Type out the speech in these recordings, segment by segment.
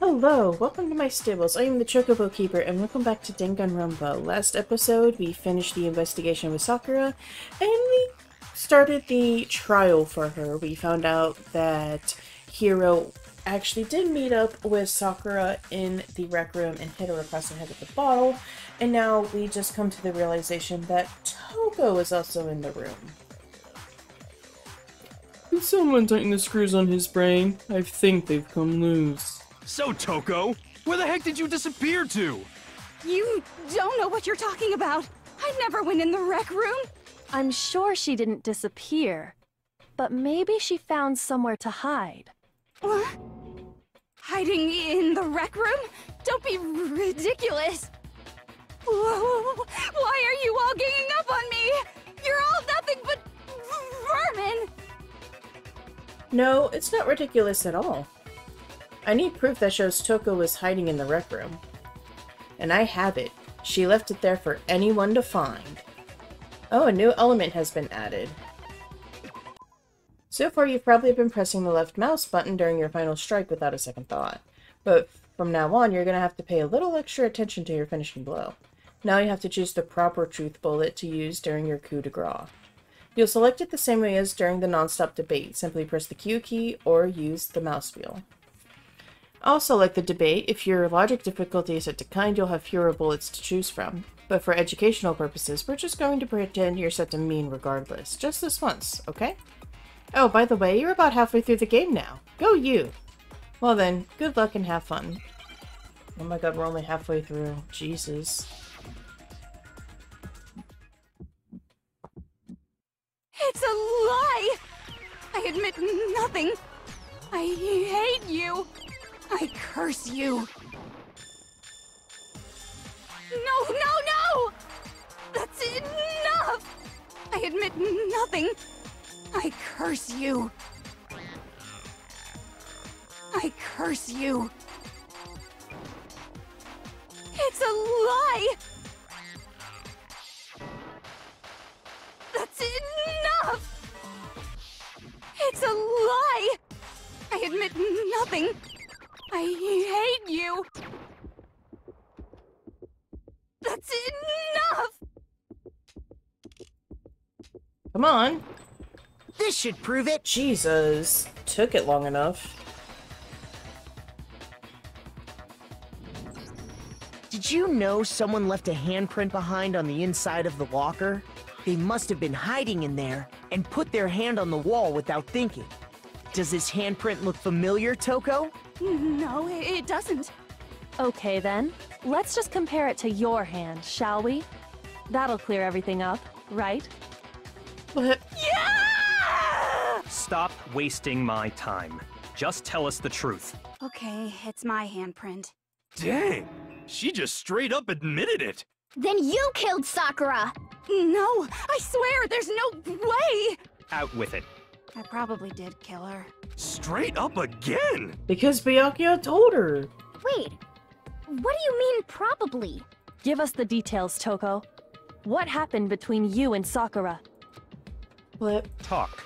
Hello, welcome to my stables. I am the Chocobo Keeper, and welcome back to Danganronpa. Last episode, we finished the investigation with Sakura, and we started the trial for her. We found out that Hiro actually did meet up with Sakura in the rec room and hit her across the head with a bottle, and now we just come to the realization that Toko is also in the room. Can someone tighten the screws on his brain? I think they've come loose. So, Toko, where the heck did you disappear to? You don't know what you're talking about. I never went in the rec room. I'm sure she didn't disappear, but maybe she found somewhere to hide. What? Hiding in the rec room? Don't be ridiculous. Whoa, why are you all ganging up on me? You're all nothing but vermin. No, it's not ridiculous at all. I need proof that shows Toko was hiding in the rec room. And I have it. She left it there for anyone to find. Oh, a new element has been added. So far, you've probably been pressing the left mouse button during your final strike without a second thought. But from now on, you're going to have to pay a little extra attention to your finishing blow. Now you have to choose the proper truth bullet to use during your coup de grace. You'll select it the same way as during the non-stop debate. Simply press the Q key or use the mouse wheel. Also, like the debate, if your logic difficulty is set to kind, you'll have fewer bullets to choose from. But for educational purposes, we're just going to pretend you're set to mean regardless. Just this once, okay? Oh, by the way, you're about halfway through the game now. Go you! Well then, good luck and have fun. Oh my god, we're only halfway through. Jesus. It's a lie. I admit nothing. I hate you. I curse you. No! That's enough! I admit nothing. I curse you. I curse you. It's a lie! That's enough! It's a lie! I admit nothing. I hate you! That's enough! Come on! This should prove it! Jesus. Took it long enough. Did you know someone left a handprint behind on the inside of the locker? They must have been hiding in there and put their hand on the wall without thinking. Does this handprint look familiar, Toko? No, it doesn't. Okay then, let's just compare it to your hand, shall we? That'll clear everything up, right? What? Yeah! Stop wasting my time. Just tell us the truth. Okay, it's my handprint. Dang! She just straight up admitted it! Then you killed Sakura! No, I swear, there's no way! Out with it. I probably did kill her. Straight up again! Because Byakuya told her. Wait, what do you mean probably? Give us the details, Toko. What happened between you and Sakura? What? Talk.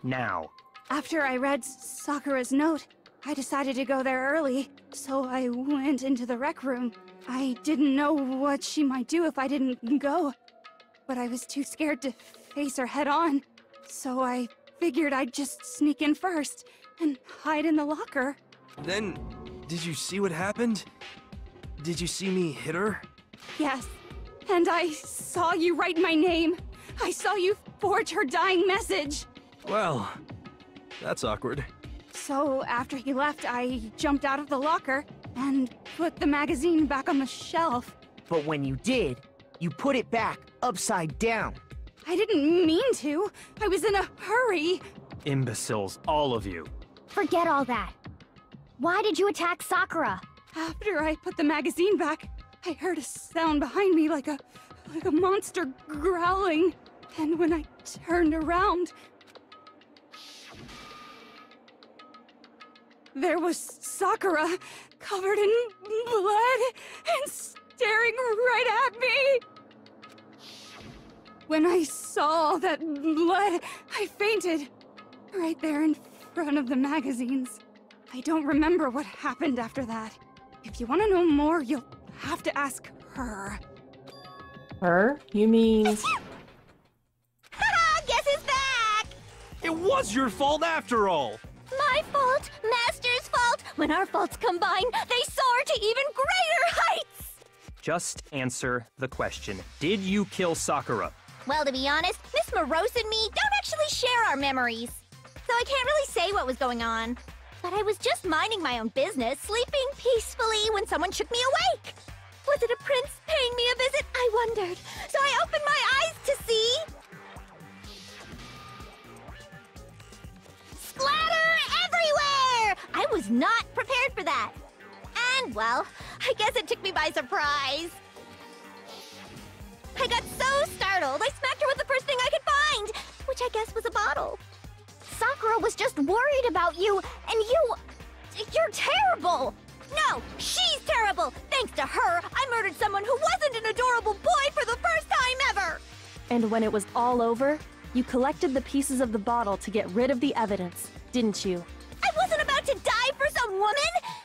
Now. After I read Sakura's note, I decided to go there early, so I went into the rec room. I didn't know what she might do if I didn't go, but I was too scared to face her head on, so I figured I'd just sneak in first and hide in the locker. Then, did you see what happened? Did you see me hit her? Yes, and I saw you write my name. I saw you forge her dying message. Well, that's awkward. So after he left, I jumped out of the locker and put the magazine back on the shelf. But when you did, you put it back upside down. I didn't mean to. I was in a hurry. Imbeciles, all of you. Forget all that. Why did you attack Sakura? After I put the magazine back, I heard a sound behind me like a monster growling. And when I turned around, there was Sakura, covered in blood and staring right at me. When I saw that blood, I fainted. Right there in front of the magazines. I don't remember what happened after that. If you want to know more, you'll have to ask her. Her? You mean... Haha, guess who's back? It was your fault after all! My fault, Master's fault. When our faults combine, they soar to even greater heights! Just answer the question. Did you kill Sakura? Well, to be honest, Miss Morose and me don't actually share our memories. So I can't really say what was going on. But I was just minding my own business, sleeping peacefully when someone shook me awake. Was it a prince paying me a visit? I wondered. So I opened my eyes to see... splatter everywhere! I was not prepared for that. And, well, I guess it took me by surprise. I got so startled, I smacked her with the first thing I could find, which I guess was a bottle. Sakura was just worried about you, and you're terrible! No, she's terrible! Thanks to her, I murdered someone who wasn't an adorable boy for the first time ever! And when it was all over, you collected the pieces of the bottle to get rid of the evidence, didn't you? I wasn't about to die for some woman!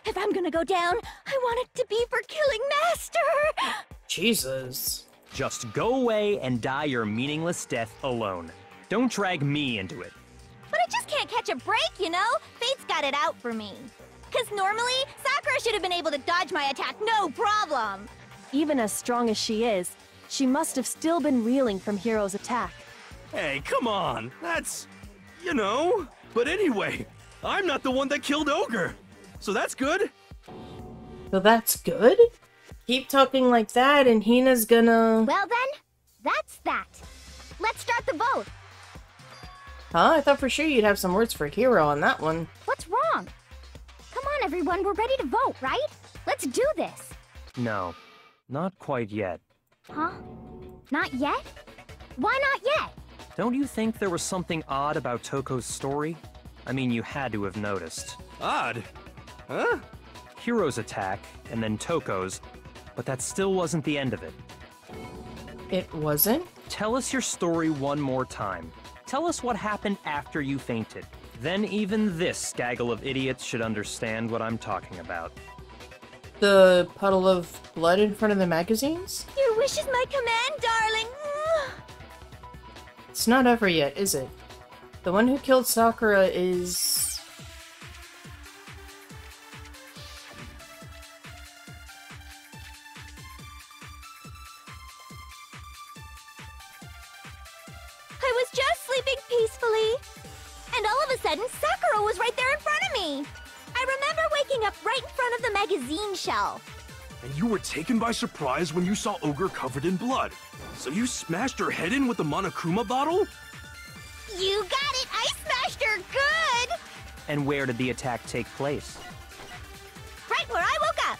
If I'm gonna go down, I want it to be for killing Master! Jesus. Just go away and die your meaningless death alone. Don't drag me into it. But I just can't catch a break, you know? Fate's got it out for me. 'Cause normally, Sakura should have been able to dodge my attack no problem. Even as strong as she is, she must have still been reeling from Hiro's attack. Hey, come on! That's... you know... But anyway, I'm not the one that killed Ogre! So that's good! So that's good? Keep talking like that and Hina's gonna... Well then, that's that. Let's start the vote. Huh? I thought for sure you'd have some words for Hiro on that one. What's wrong? Come on, everyone, we're ready to vote, right? Let's do this. No, not quite yet. Huh? Not yet? Why not yet? Don't you think there was something odd about Toko's story? I mean, you had to have noticed. Odd? Huh? Hiro's attack, and then Toko's, but that still wasn't the end of it. It wasn't? Tell us your story one more time. Tell us what happened after you fainted. Then even this gaggle of idiots should understand what I'm talking about. The puddle of blood in front of the magazines? Your wish is my command, darling. It's not over yet, is it? The one who killed Sakura is... I was just sleeping peacefully. And all of a sudden, Sakura was right there in front of me. I remember waking up right in front of the magazine shelf. And you were taken by surprise when you saw Ogre covered in blood. So you smashed her head in with the Monokuma bottle? You got it! I smashed her good! And where did the attack take place? Right where I woke up.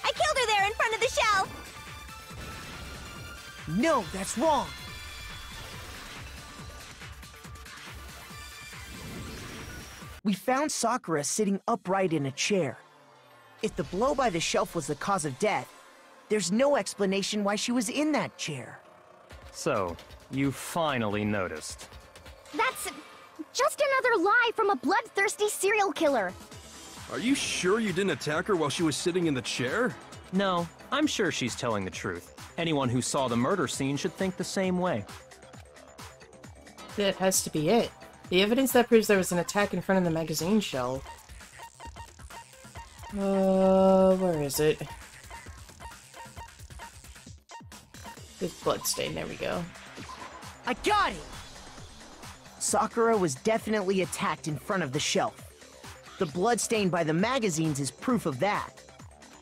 I killed her there in front of the shelf. No, that's wrong. We found Sakura sitting upright in a chair. If the blow by the shelf was the cause of death, there's no explanation why she was in that chair. So, you finally noticed. That's just another lie from a bloodthirsty serial killer. Are you sure you didn't attack her while she was sitting in the chair? No, I'm sure she's telling the truth. Anyone who saw the murder scene should think the same way. That has to be it. The evidence that proves there was an attack in front of the magazine shelf. Where is it? This bloodstain, there we go. I got it! Sakura was definitely attacked in front of the shelf. The bloodstain by the magazines is proof of that.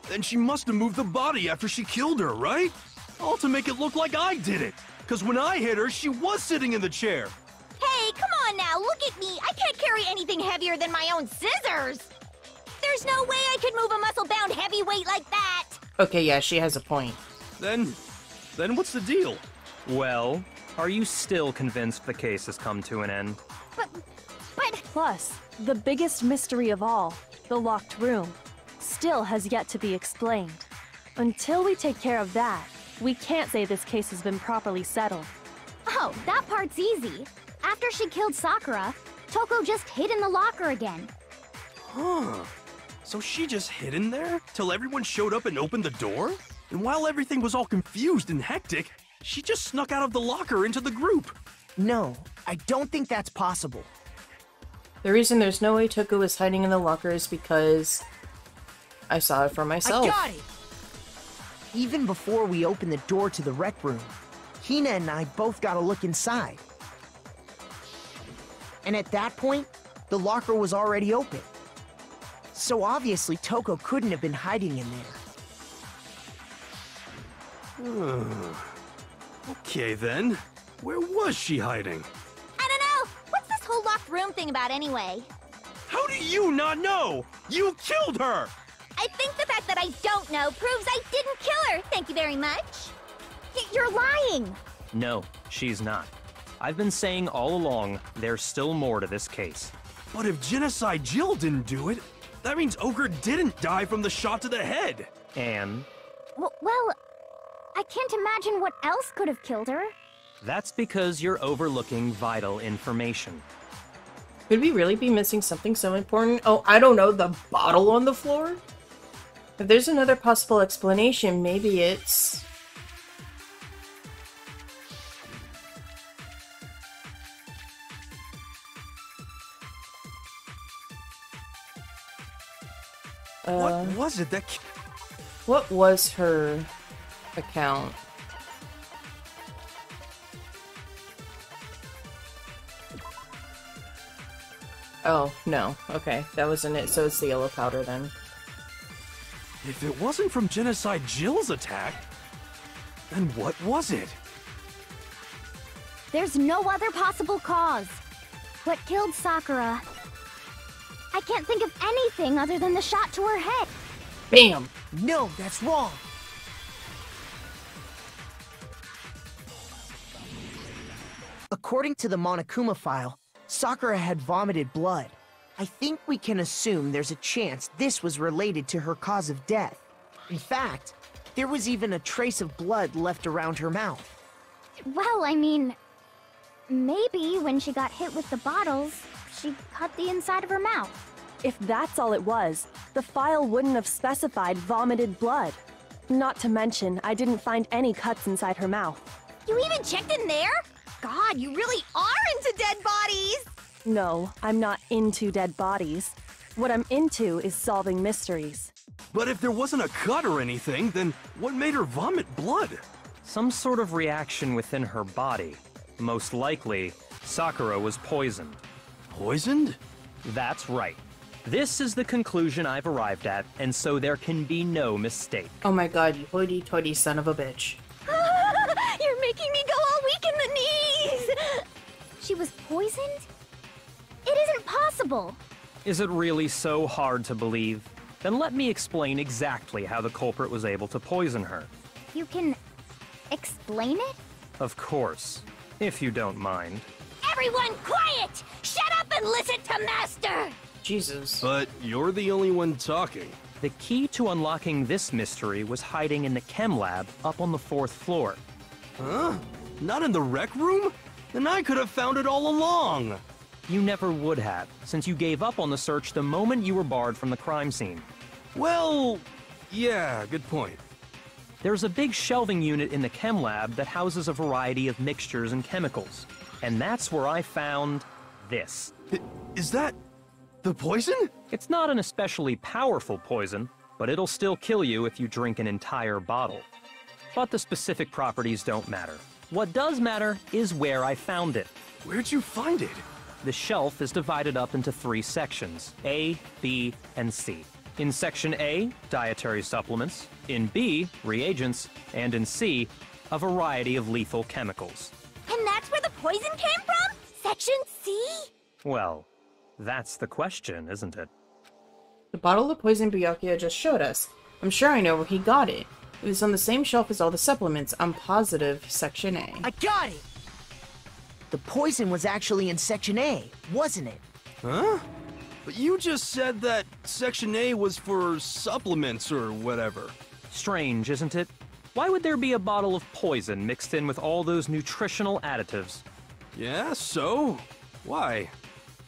Then she must have moved the body after she killed her, right? All to make it look like I did it. Because when I hit her, she was sitting in the chair. Hey, come on now, look at me. I can't carry anything heavier than my own scissors. There's no way I could move a muscle-bound heavyweight like that. Okay, yeah, she has a point. Then what's the deal? Well, are you still convinced the case has come to an end? But... Plus, the biggest mystery of all, the locked room, still has yet to be explained. Until we take care of that, we can't say this case has been properly settled. Oh, that part's easy. After she killed Sakura, Toko just hid in the locker again. Huh. So she just hid in there till everyone showed up and opened the door? And while everything was all confused and hectic, she just snuck out of the locker into the group. No, I don't think that's possible. The reason there's no way Toko was hiding in the locker is because I saw it for myself. I got it! Even before we opened the door to the rec room, Hina and I both got a look inside. And at that point, the locker was already open. So obviously Toko couldn't have been hiding in there. Okay then. Where was she hiding? I don't know. What's this whole locked room thing about anyway? How do you not know? You killed her! I think the fact that I don't know proves I didn't kill her. Thank you very much. You're lying. No, she's not. I've been saying all along, there's still more to this case. But if Genocide Jill didn't do it, that means Ochre didn't die from the shot to the head. And Well, I can't imagine what else could have killed her. that's because you're overlooking vital information. Could we really be missing something so important? Oh, I don't know, the bottle on the floor? If there's another possible explanation, maybe it's... What was it that... What was her account? Oh, no. Okay, that wasn't it. So it's the yellow powder then. If it wasn't from Genocide Jill's attack, then what was it? There's no other possible cause. What killed Sakura? I can't think of anything other than the shot to her head. Bam! No, that's wrong. According to the Monokuma file, Sakura had vomited blood. I think we can assume there's a chance this was related to her cause of death. In fact, there was even a trace of blood left around her mouth. Well, I mean, maybe when she got hit with the bottles, she cut the inside of her mouth. If that's all it was, the file wouldn't have specified vomited blood. Not to mention, I didn't find any cuts inside her mouth. You even checked in there? God, you really are into dead bodies! No, I'm not into dead bodies. What I'm into is solving mysteries. But if there wasn't a cut or anything, then what made her vomit blood? Some sort of reaction within her body. Most likely, Sakura was poisoned. Poisoned? That's right. This is the conclusion I've arrived at, and so there can be no mistake. Oh my god, you hoity-toity son of a bitch. You're making me go all weak in the knees! She was poisoned? It isn't possible. Is it really so hard to believe? Then let me explain exactly how the culprit was able to poison her. You can explain it? Of course, if you don't mind. Everyone quiet! Shut up and listen to Master! Jesus. But you're the only one talking. The key to unlocking this mystery was hiding in the chem lab up on the 4th floor. Huh? Not in the rec room? Then I could have found it all along. You never would have, since you gave up on the search the moment you were barred from the crime scene. Well, yeah, good point. There's a big shelving unit in the chem lab that houses a variety of mixtures and chemicals. And that's where I found this. Is that the poison? It's not an especially powerful poison, but it'll still kill you if you drink an entire bottle. But the specific properties don't matter. What does matter is where I found it. Where'd you find it? The shelf is divided up into 3 sections, A, B, and C. In Section A, dietary supplements. In B, reagents. And in C, a variety of lethal chemicals. And that's where the poison came from? Section C? Well, that's the question, isn't it? The bottle of poison Byakuya just showed us. I'm sure I know where he got it. It was on the same shelf as all the supplements. I'm positive Section A. I got it! The poison was actually in Section A, wasn't it? Huh? But you just said that Section A was for supplements or whatever. Strange, isn't it? Why would there be a bottle of poison mixed in with all those nutritional additives? Yeah, so? Why?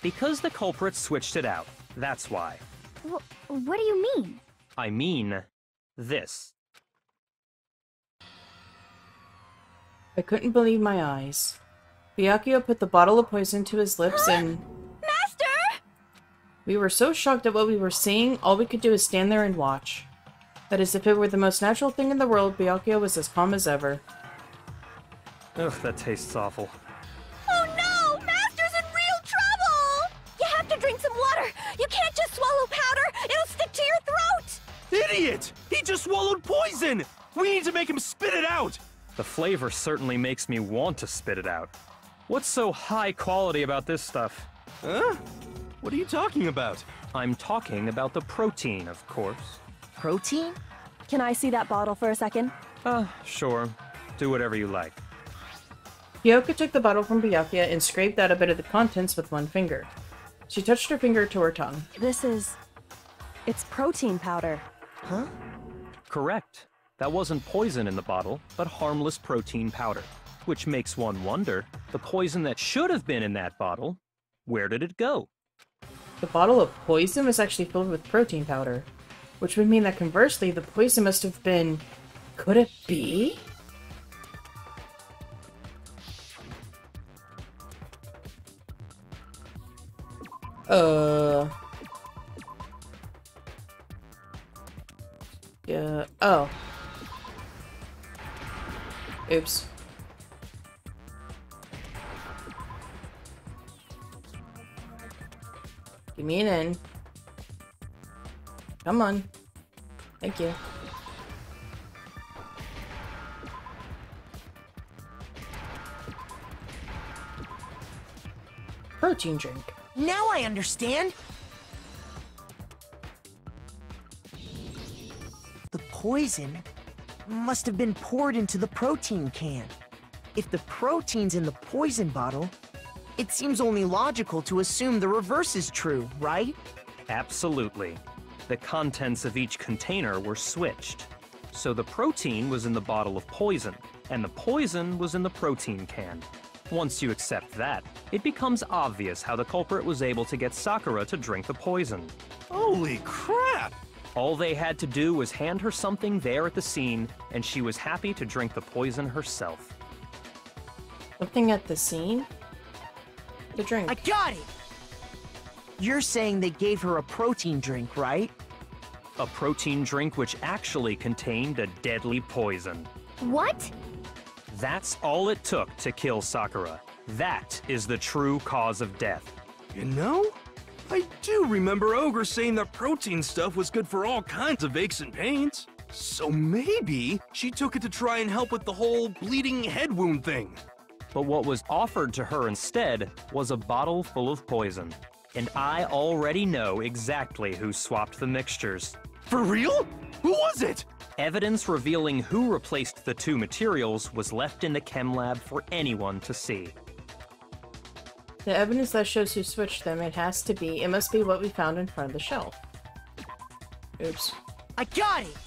Because the culprit switched it out. That's why. What do you mean? I mean this. I couldn't believe my eyes. Byakuya put the bottle of poison to his lips and... Master! We were so shocked at what we were seeing, all we could do is stand there and watch. But as if it were the most natural thing in the world, Byakuya was as calm as ever. Ugh, that tastes awful. Oh no! Master's in real trouble! You have to drink some water! You can't just swallow powder! It'll stick to your throat! Idiot! He just swallowed poison! We need to make him spit it out! The flavor certainly makes me want to spit it out. What's so high quality about this stuff? Huh? What are you talking about? I'm talking about the protein, of course. Protein? Can I see that bottle for a second? Sure. Do whatever you like. Hyoka took the bottle from Byakuya and scraped out a bit of the contents with one finger. She touched her finger to her tongue. It's protein powder. Huh? Correct. That wasn't poison in the bottle, but harmless protein powder. Which makes one wonder, the poison that should have been in that bottle, where did it go? The bottle of poison was actually filled with protein powder, which would mean that conversely, the poison must have been... Could it be? Yeah, oh. Oops. Give me an N. Come on. Thank you. Protein drink. Now I understand! The poison must have been poured into the protein can. If the protein's in the poison bottle, it seems only logical to assume the reverse is true, right? Absolutely. The contents of each container were switched. So the protein was in the bottle of poison, and the poison was in the protein can. Once you accept that, it becomes obvious how the culprit was able to get Sakura to drink the poison. Holy crap! All they had to do was hand her something there at the scene, and she was happy to drink the poison herself. Something at the scene? The drink. I got it! You're saying they gave her a protein drink, right? A protein drink which actually contained a deadly poison. What? That's all it took to kill Sakura. That is the true cause of death. You know, I do remember Ogre saying that protein stuff was good for all kinds of aches and pains. So maybe she took it to try and help with the whole bleeding head wound thing. But what was offered to her instead was a bottle full of poison. And I already know exactly who swapped the mixtures. For real? Who was it? Evidence revealing who replaced the two materials was left in the chem lab for anyone to see. The evidence that shows who switched them, it must be what we found in front of the shelf. Oops. I got it!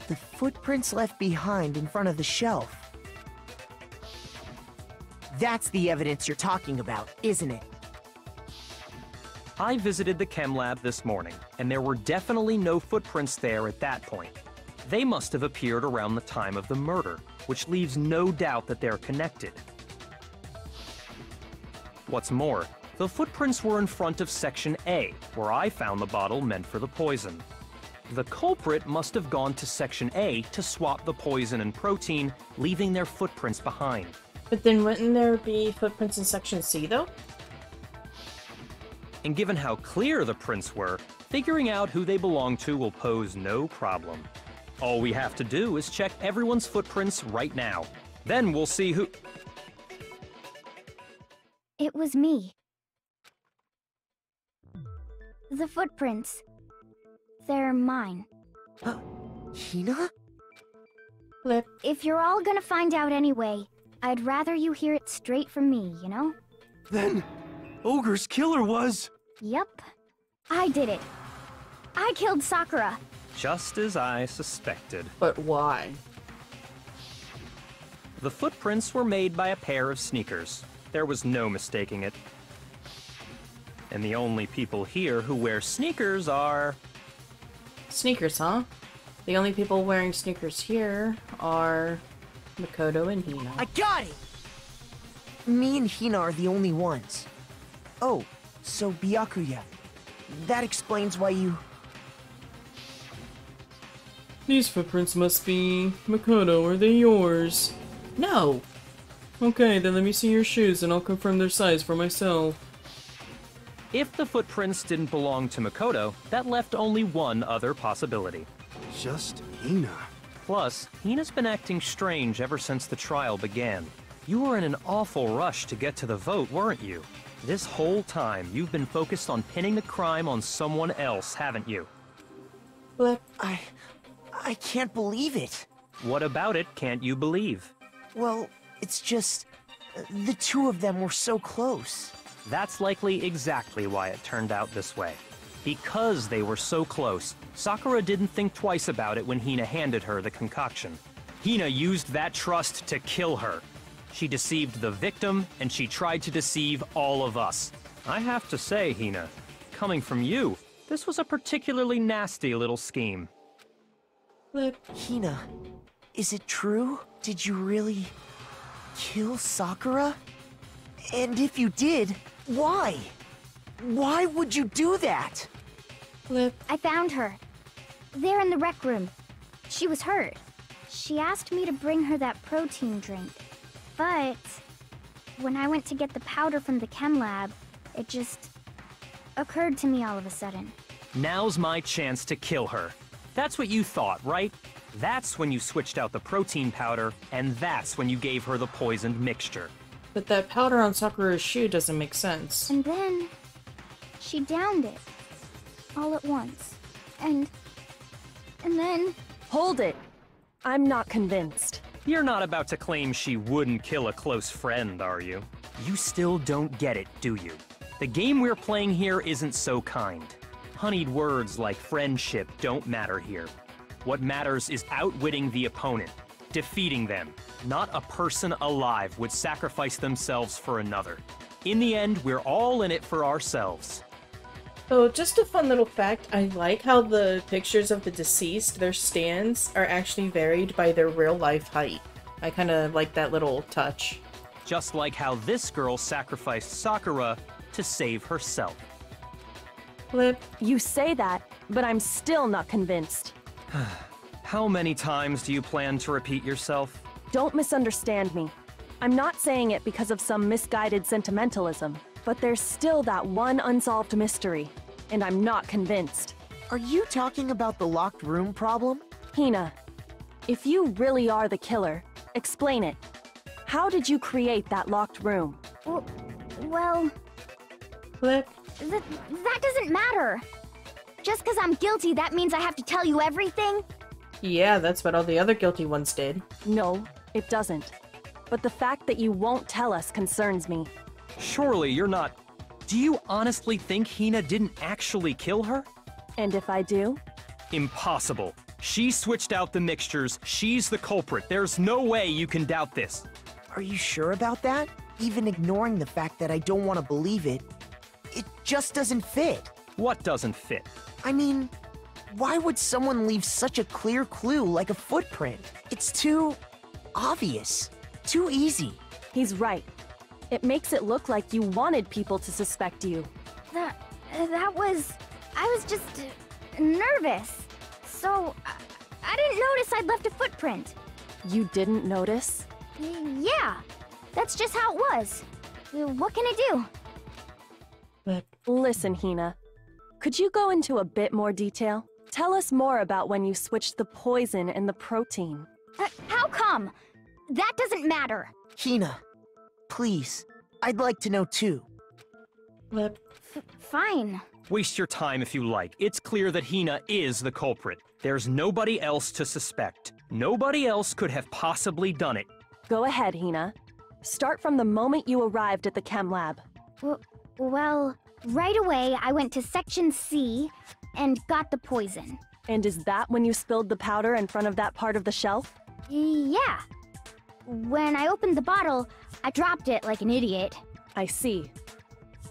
The footprints left behind in front of the shelf. That's the evidence you're talking about, isn't it? I visited the chem lab this morning, and there were definitely no footprints there at that point. They must have appeared around the time of the murder, which leaves no doubt that they're connected. What's more, the footprints were in front of Section A, where I found the bottle meant for the poison. The culprit must have gone to Section A to swap the poison and protein, leaving their footprints behind. But then wouldn't there be footprints in Section C, though? And given how clear the prints were, figuring out who they belong to will pose no problem. All we have to do is check everyone's footprints right now. Then we'll see who... It was me. The footprints. They're mine. Hina? Flip. If you're all gonna find out anyway, I'd rather you hear it straight from me, you know? Then, Ogre's killer was... Yep. I did it. I killed Sakura. Just as I suspected. But why? The footprints were made by a pair of sneakers. There was no mistaking it. And the only people here who wear sneakers are... Sneakers, huh? The only people wearing sneakers here are Makoto and Hina. I got it! Me and Hina are the only ones. Oh, so Byakuya. That explains why you... These footprints must be... Makoto, are they yours? No! Okay, then let me see your shoes and I'll confirm their size for myself. If the footprints didn't belong to Makoto, that left only one other possibility. Just Hina. Plus, Hina's been acting strange ever since the trial began. You were in an awful rush to get to the vote, weren't you? This whole time, you've been focused on pinning the crime on someone else, haven't you? But I can't believe it. What about it can't you believe? Well, it's just... the two of them were so close. That's likely exactly why it turned out this way. Because they were so close, Sakura didn't think twice about it when Hina handed her the concoction. Hina used that trust to kill her. She deceived the victim, and she tried to deceive all of us. I have to say, Hina, coming from you, this was a particularly nasty little scheme. Hina, is it true? Did you really... kill Sakura? And if you did, why? Why would you do that? I found her. There in the rec room. She was hurt. She asked me to bring her that protein drink. But when I went to get the powder from the chem lab, it just occurred to me all of a sudden. Now's my chance to kill her. That's what you thought, right? That's when you switched out the protein powder, and that's when you gave her the poisoned mixture. But that powder on Sakura's shoe doesn't make sense. And then she downed it. All at once. And then... Hold it! I'm not convinced. You're not about to claim she wouldn't kill a close friend, are you? You still don't get it, do you? The game we're playing here isn't so kind. Honeyed words like friendship don't matter here. What matters is outwitting the opponent, defeating them. Not a person alive would sacrifice themselves for another. In the end, we're all in it for ourselves. Oh, just a fun little fact, I like how the pictures of the deceased, their stands, are actually varied by their real-life height. I kind of like that little touch. Just like how this girl sacrificed Sakura to save herself. Flip. You say that, but I'm still not convinced. How many times do you plan to repeat yourself? Don't misunderstand me. I'm not saying it because of some misguided sentimentalism, but there's still that one unsolved mystery, and I'm not convinced. Are you talking about the locked room problem? Hina, if you really are the killer, explain it. How did you create that locked room? Well... Flip. That doesn't matter. Just because I'm guilty, that means I have to tell you everything? Yeah, that's what all the other guilty ones did. No, it doesn't. But the fact that you won't tell us concerns me. Surely you're not... Do you honestly think Hina didn't actually kill her? And if I do? Impossible. She switched out the mixtures. She's the culprit. There's no way you can doubt this. Are you sure about that? Even ignoring the fact that I don't want to believe it, it just doesn't fit. What doesn't fit? I mean, why would someone leave such a clear clue like a footprint? It's too... obvious. Too easy. He's right. It makes it look like you wanted people to suspect you. That was... I was just... nervous. So, I didn't notice I'd left a footprint. You didn't notice? Yeah, that's just how it was. What can I do? But Listen, Hina. Could you go into a bit more detail? Tell us more about when you switched the poison and the protein. How come? That doesn't matter. Hina, please. I'd like to know too. Flip. Fine. Waste your time if you like. It's clear that Hina is the culprit. There's nobody else to suspect. Nobody else could have possibly done it. Go ahead, Hina. Start from the moment you arrived at the chem lab. Well, right away I went to Section C and got the poison. And is that when you spilled the powder in front of that part of the shelf? Yeah. When I opened the bottle, I dropped it like an idiot. I see.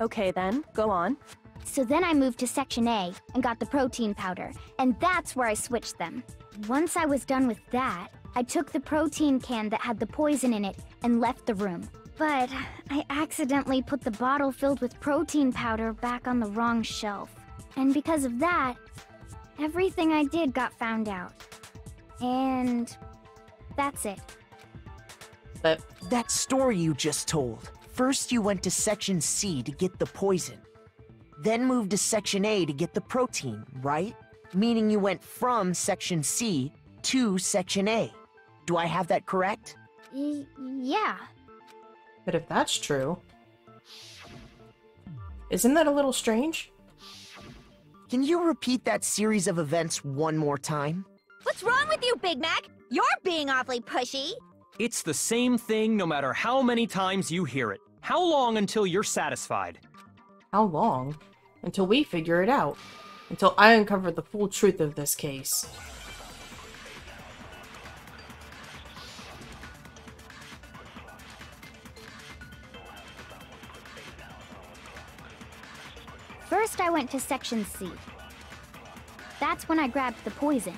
Okay then, go on. So then I moved to Section A and got the protein powder, and that's where I switched them. Once I was done with that, I took the protein can that had the poison in it and left the room. But I accidentally put the bottle filled with protein powder back on the wrong shelf. And because of that, everything I did got found out. And that's it. But That story you just told. First you went to Section C to get the poison. Then moved to Section A to get the protein, right? Meaning you went from Section C to Section A. Do I have that correct? Yeah. but if that's true, isn't that a little strange? Can you repeat that series of events one more time? What's wrong with you, Big Mac? You're being awfully pushy. It's the same thing no matter how many times you hear it. How long until you're satisfied? How long? Until we figure it out. Until I uncover the full truth of this case. First, I went to Section C. That's when I grabbed the poison.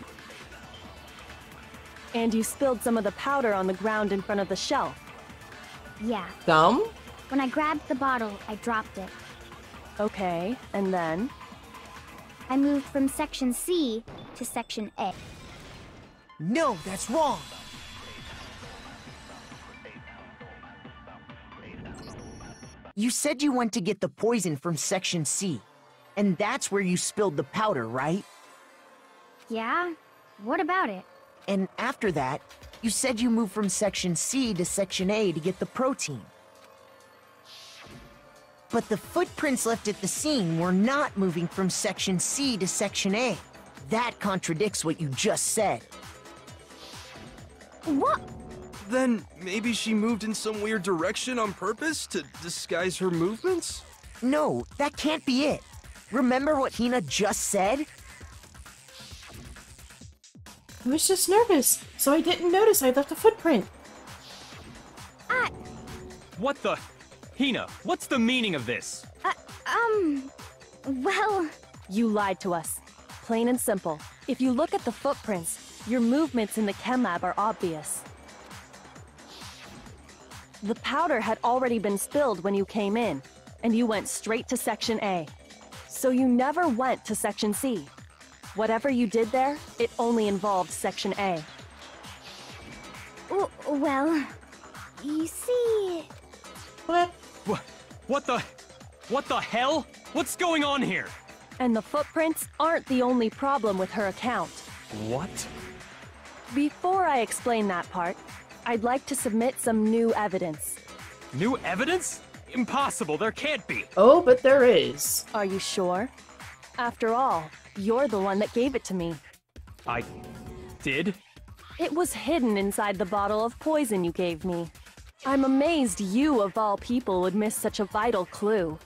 And you spilled some of the powder on the ground in front of the shelf. Yeah. Dumb? When I grabbed the bottle, I dropped it. Okay, and then? I moved from Section C to Section A. No, that's wrong! You said you went to get the poison from Section C, and that's where you spilled the powder, right? Yeah? What about it? And after that, you said you moved from Section C to Section A to get the protein. But the footprints left at the scene were not moving from Section C to Section A. That contradicts what you just said. What? Then maybe she moved in some weird direction on purpose to disguise her movements? No, that can't be it. Remember what Hina just said? I was just nervous, so I didn't notice I left a footprint. What the? Hina, what's the meaning of this? Well... You lied to us. Plain and simple. If you look at the footprints, your movements in the chem lab are obvious. The powder had already been spilled when you came in, and you went straight to Section A. So you never went to Section C. Whatever you did there, it only involved Section A. Well... You see... What? What the hell? What's going on here? And the footprints aren't the only problem with her account. What? Before I explain that part, I'd like to submit some new evidence. New evidence? Impossible, there can't be. Oh, but there is. Are you sure? After all, you're the one that gave it to me. I did? It was hidden inside the bottle of poison you gave me. I'm amazed you, of all people, would miss such a vital clue.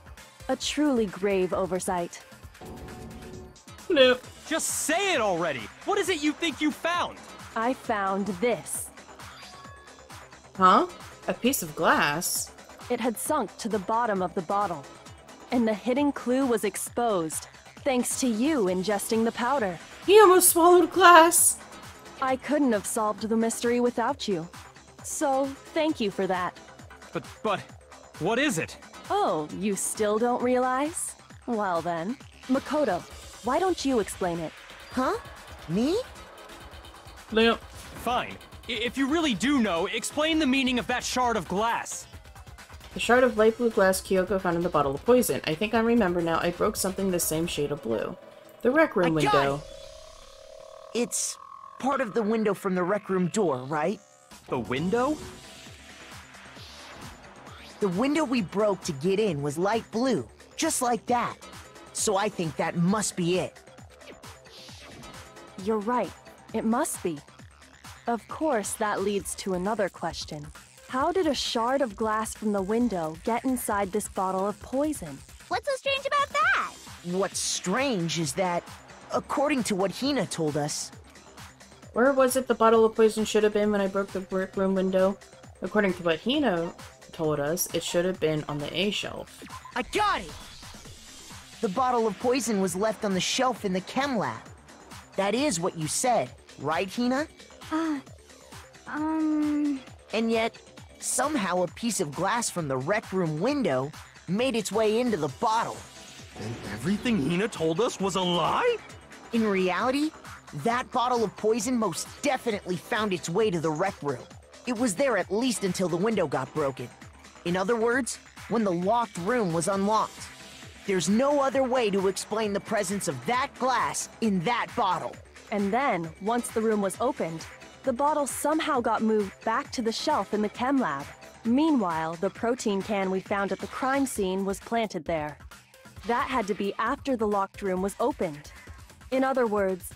A truly grave oversight. Nope. Just say it already! What is it you think you found? I found this. Huh? A piece of glass? It had sunk to the bottom of the bottle. And the hidden clue was exposed, thanks to you ingesting the powder. He almost swallowed glass! I couldn't have solved the mystery without you. So, thank you for that. But, what is it? Oh, you still don't realize? Well then, Makoto, why don't you explain it? Huh? Me? Nope. Fine. If you really do know, explain the meaning of that shard of glass. The shard of light blue glass Kyoko found in the bottle of poison. I think I remember now. I broke something the same shade of blue. The rec room I got window. it. It's part of the window from the rec room door, right? The window? The window we broke to get in was light blue, just like that. So I think that must be it. You're right. It must be. Of course, that leads to another question. How did a shard of glass from the window get inside this bottle of poison? What's so strange about that? What's strange is that, according to what Hina told us, Where was it the bottle of poison should have been when I broke the rec room window? According to what Hina told us it should have been on the A shelf. I got it! The bottle of poison was left on the shelf in the chem lab. That is what you said, right, Hina? And yet, somehow a piece of glass from the rec room window made its way into the bottle. And everything Hina told us was a lie? In reality, that bottle of poison most definitely found its way to the rec room. It was there at least until the window got broken. In other words, when the locked room was unlocked. There's no other way to explain the presence of that glass in that bottle. And then, once the room was opened, the bottle somehow got moved back to the shelf in the chem lab. Meanwhile, the protein can we found at the crime scene was planted there. That had to be after the locked room was opened. In other words,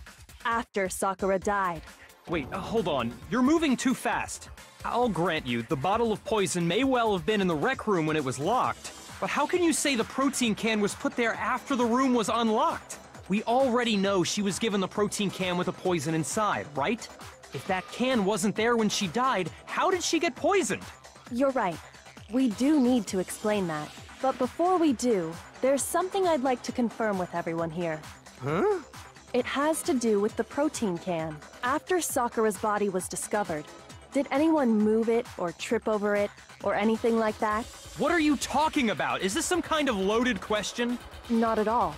after Sakura died. Wait, hold on. You're moving too fast. I'll grant you, the bottle of poison may well have been in the rec room when it was locked. But how can you say the protein can was put there after the room was unlocked? We already know she was given the protein can with the poison inside, right? If that can wasn't there when she died, how did she get poisoned? You're right. We do need to explain that. But before we do, there's something I'd like to confirm with everyone here. Huh? It has to do with the protein can. After Sakura's body was discovered, did anyone move it or trip over it or anything like that? What are you talking about? Is this some kind of loaded question? Not at all.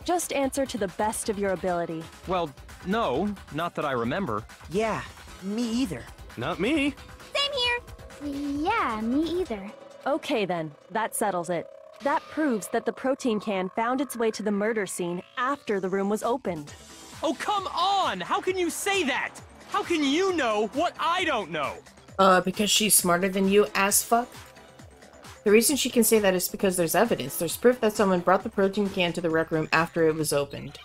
Just answer to the best of your ability. Well, no, not that I remember. Yeah, me either. Not me. Same here. Yeah, me either. Okay then, that settles it. That proves that the protein can found its way to the murder scene after the room was opened. Oh, come on! How can you say that? How can you know what I don't know? Because she's smarter than you, ass fuck. The reason she can say that is because there's evidence. There's proof that someone brought the protein can to the rec room after it was opened.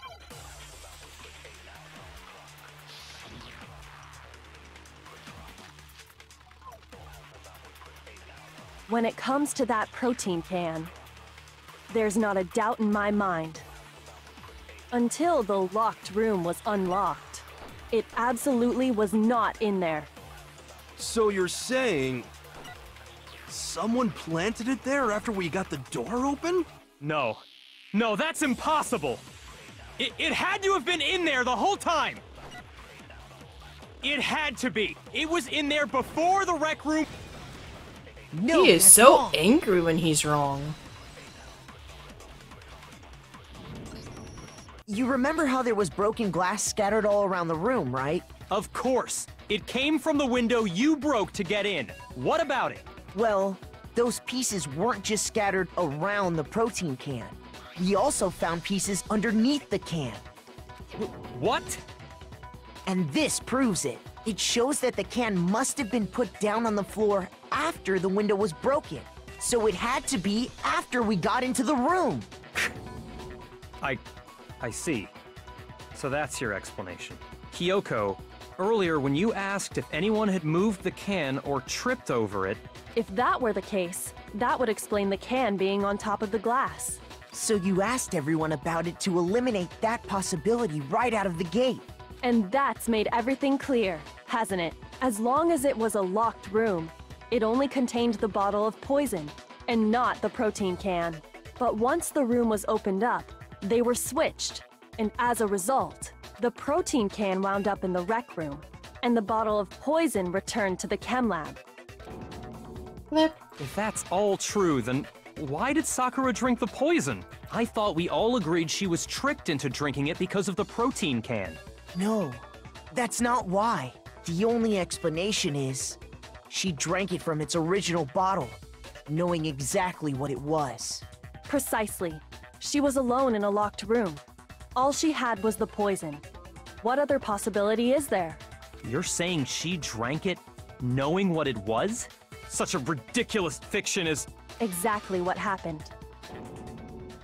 When it comes to that protein can, there's not a doubt in my mind. Until the locked room was unlocked, it absolutely was not in there. So you're saying someone planted it there after we got the door open? No. No, that's impossible! It had to have been in there the whole time! It had to be! It was in there before the rec room! No, He is that's so wrong. angry when he's wrong. You remember how there was broken glass scattered all around the room, right? Of course! It came from the window you broke to get in. What about it? Well, those pieces weren't just scattered around the protein can. We also found pieces underneath the can. What? And this proves it. It shows that the can must have been put down on the floor after the window was broken. So it had to be after we got into the room. I see. So that's your explanation. Kyoko, earlier when you asked if anyone had moved the can or tripped over it... If that were the case, that would explain the can being on top of the glass. So you asked everyone about it to eliminate that possibility right out of the gate. And that's made everything clear, hasn't it? As long as it was a locked room, it only contained the bottle of poison, and not the protein can. But once the room was opened up, they were switched, and as a result, the protein can wound up in the rec room, and the bottle of poison returned to the chem lab. If that's all true, then why did Sakura drink the poison? I thought we all agreed she was tricked into drinking it because of the protein can. No, that's not why. The only explanation is she drank it from its original bottle, knowing exactly what it was. Precisely. She was alone in a locked room. All she had was the poison. What other possibility is there? You're saying she drank it knowing what it was? Such a ridiculous fiction is... Exactly what happened.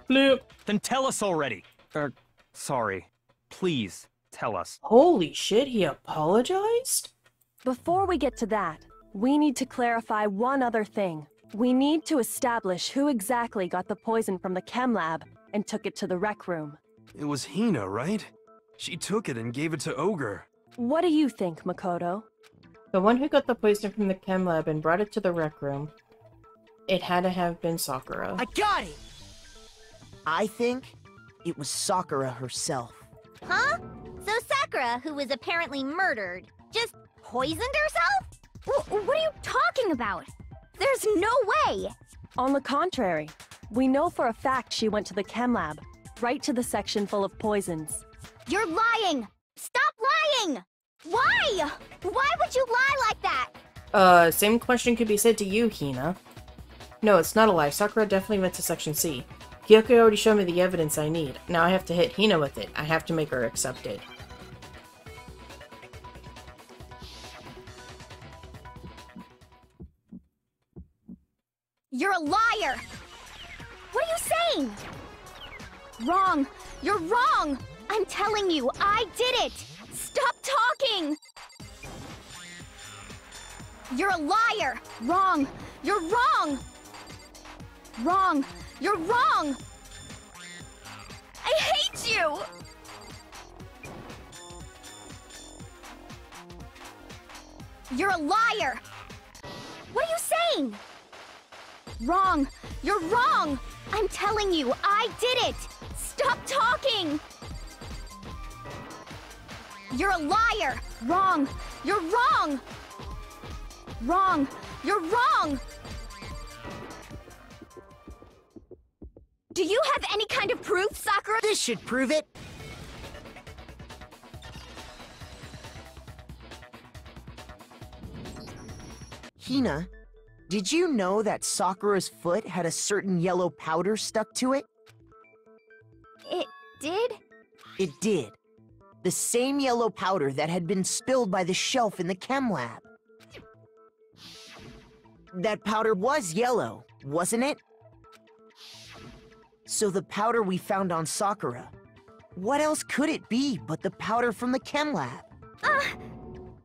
Flip. Then tell us already. Sorry. Please, tell us. Holy shit, he apologized? Before we get to that, we need to clarify one other thing. We need to establish who exactly got the poison from the chem lab and took it to the rec room. It was Hina, right? She took it and gave it to Ogre. What do you think, Makoto? The one who got the poison from the chem lab and brought it to the rec room It had to have been Sakura. I got it! I think it was Sakura herself. Huh? So Sakura, who was apparently murdered, just poisoned herself? What are you talking about? There's no way! On the contrary, we know for a fact she went to the chem lab, right to the section full of poisons. You're lying! Stop lying! Why? Why would you lie like that? Same question could be said to you, Hina. No, it's not a lie. Sakura definitely went to Section C. Kyoko already showed me the evidence I need. Now I have to hit Hina with it. I have to make her accept it. You're a liar! What are you saying? Wrong! You're wrong! I'm telling you, I did it! Stop talking! You're a liar! Wrong! You're wrong! Wrong! You're wrong! I hate you! You're a liar! What are you saying? Wrong! You're wrong! I'm telling you, I did it! Stop talking! You're a liar! Wrong! You're wrong! Wrong! You're wrong! Do you have any kind of proof, Sakura? This should prove it. Hina, did you know that Sakura's foot had a certain yellow powder stuck to it? It did? It did. The same yellow powder that had been spilled by the shelf in the chem lab. That powder was yellow, wasn't it? So the powder we found on Sakura, what else could it be but the powder from the chem lab?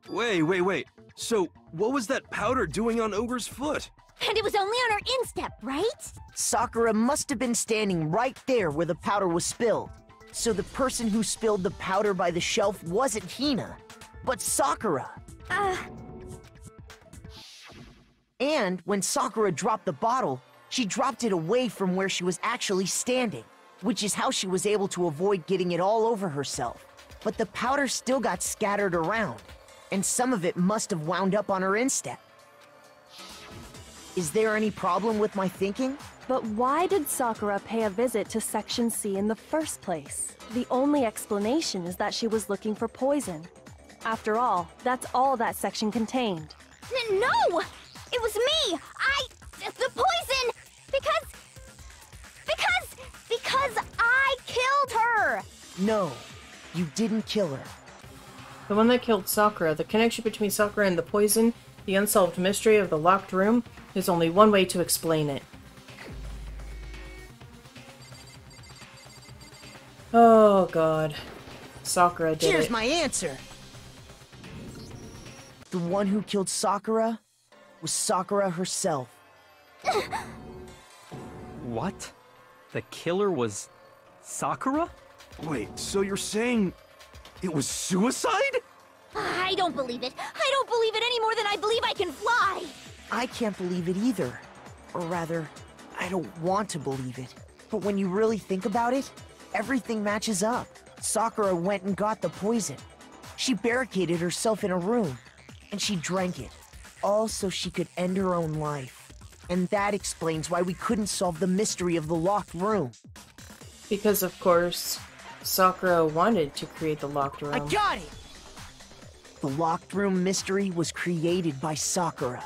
Wait. So, what was that powder doing on Ogre's foot? And it was only on her instep, right? Sakura must have been standing right there where the powder was spilled. So the person who spilled the powder by the shelf wasn't Hina, but Sakura. And when Sakura dropped the bottle, she dropped it away from where she was actually standing, which is how she was able to avoid getting it all over herself. But the powder still got scattered around, and some of it must have wound up on her instep. Is there any problem with my thinking? But why did Sakura pay a visit to Section C in the first place? The only explanation is that she was looking for poison. After all, that's all that section contained. No! It was me! The poison! Because I killed her! No, you didn't kill her. The one that killed Sakura, the connection between Sakura and the poison, the unsolved mystery of the locked room, there's only one way to explain it. Oh god. Sakura did Here's it. my answer! The one who killed Sakura was Sakura herself. What? The killer was Sakura? Wait, so you're saying it was suicide? I don't believe it. I don't believe it any more than I believe I can fly! I can't believe it either. Or rather, I don't want to believe it. But when you really think about it, everything matches up. Sakura went and got the poison. She barricaded herself in a room, and she drank it. All so she could end her own life. And that explains why we couldn't solve the mystery of the locked room. Because, of course, Sakura wanted to create the locked room. I got it! The locked room mystery was created by Sakura.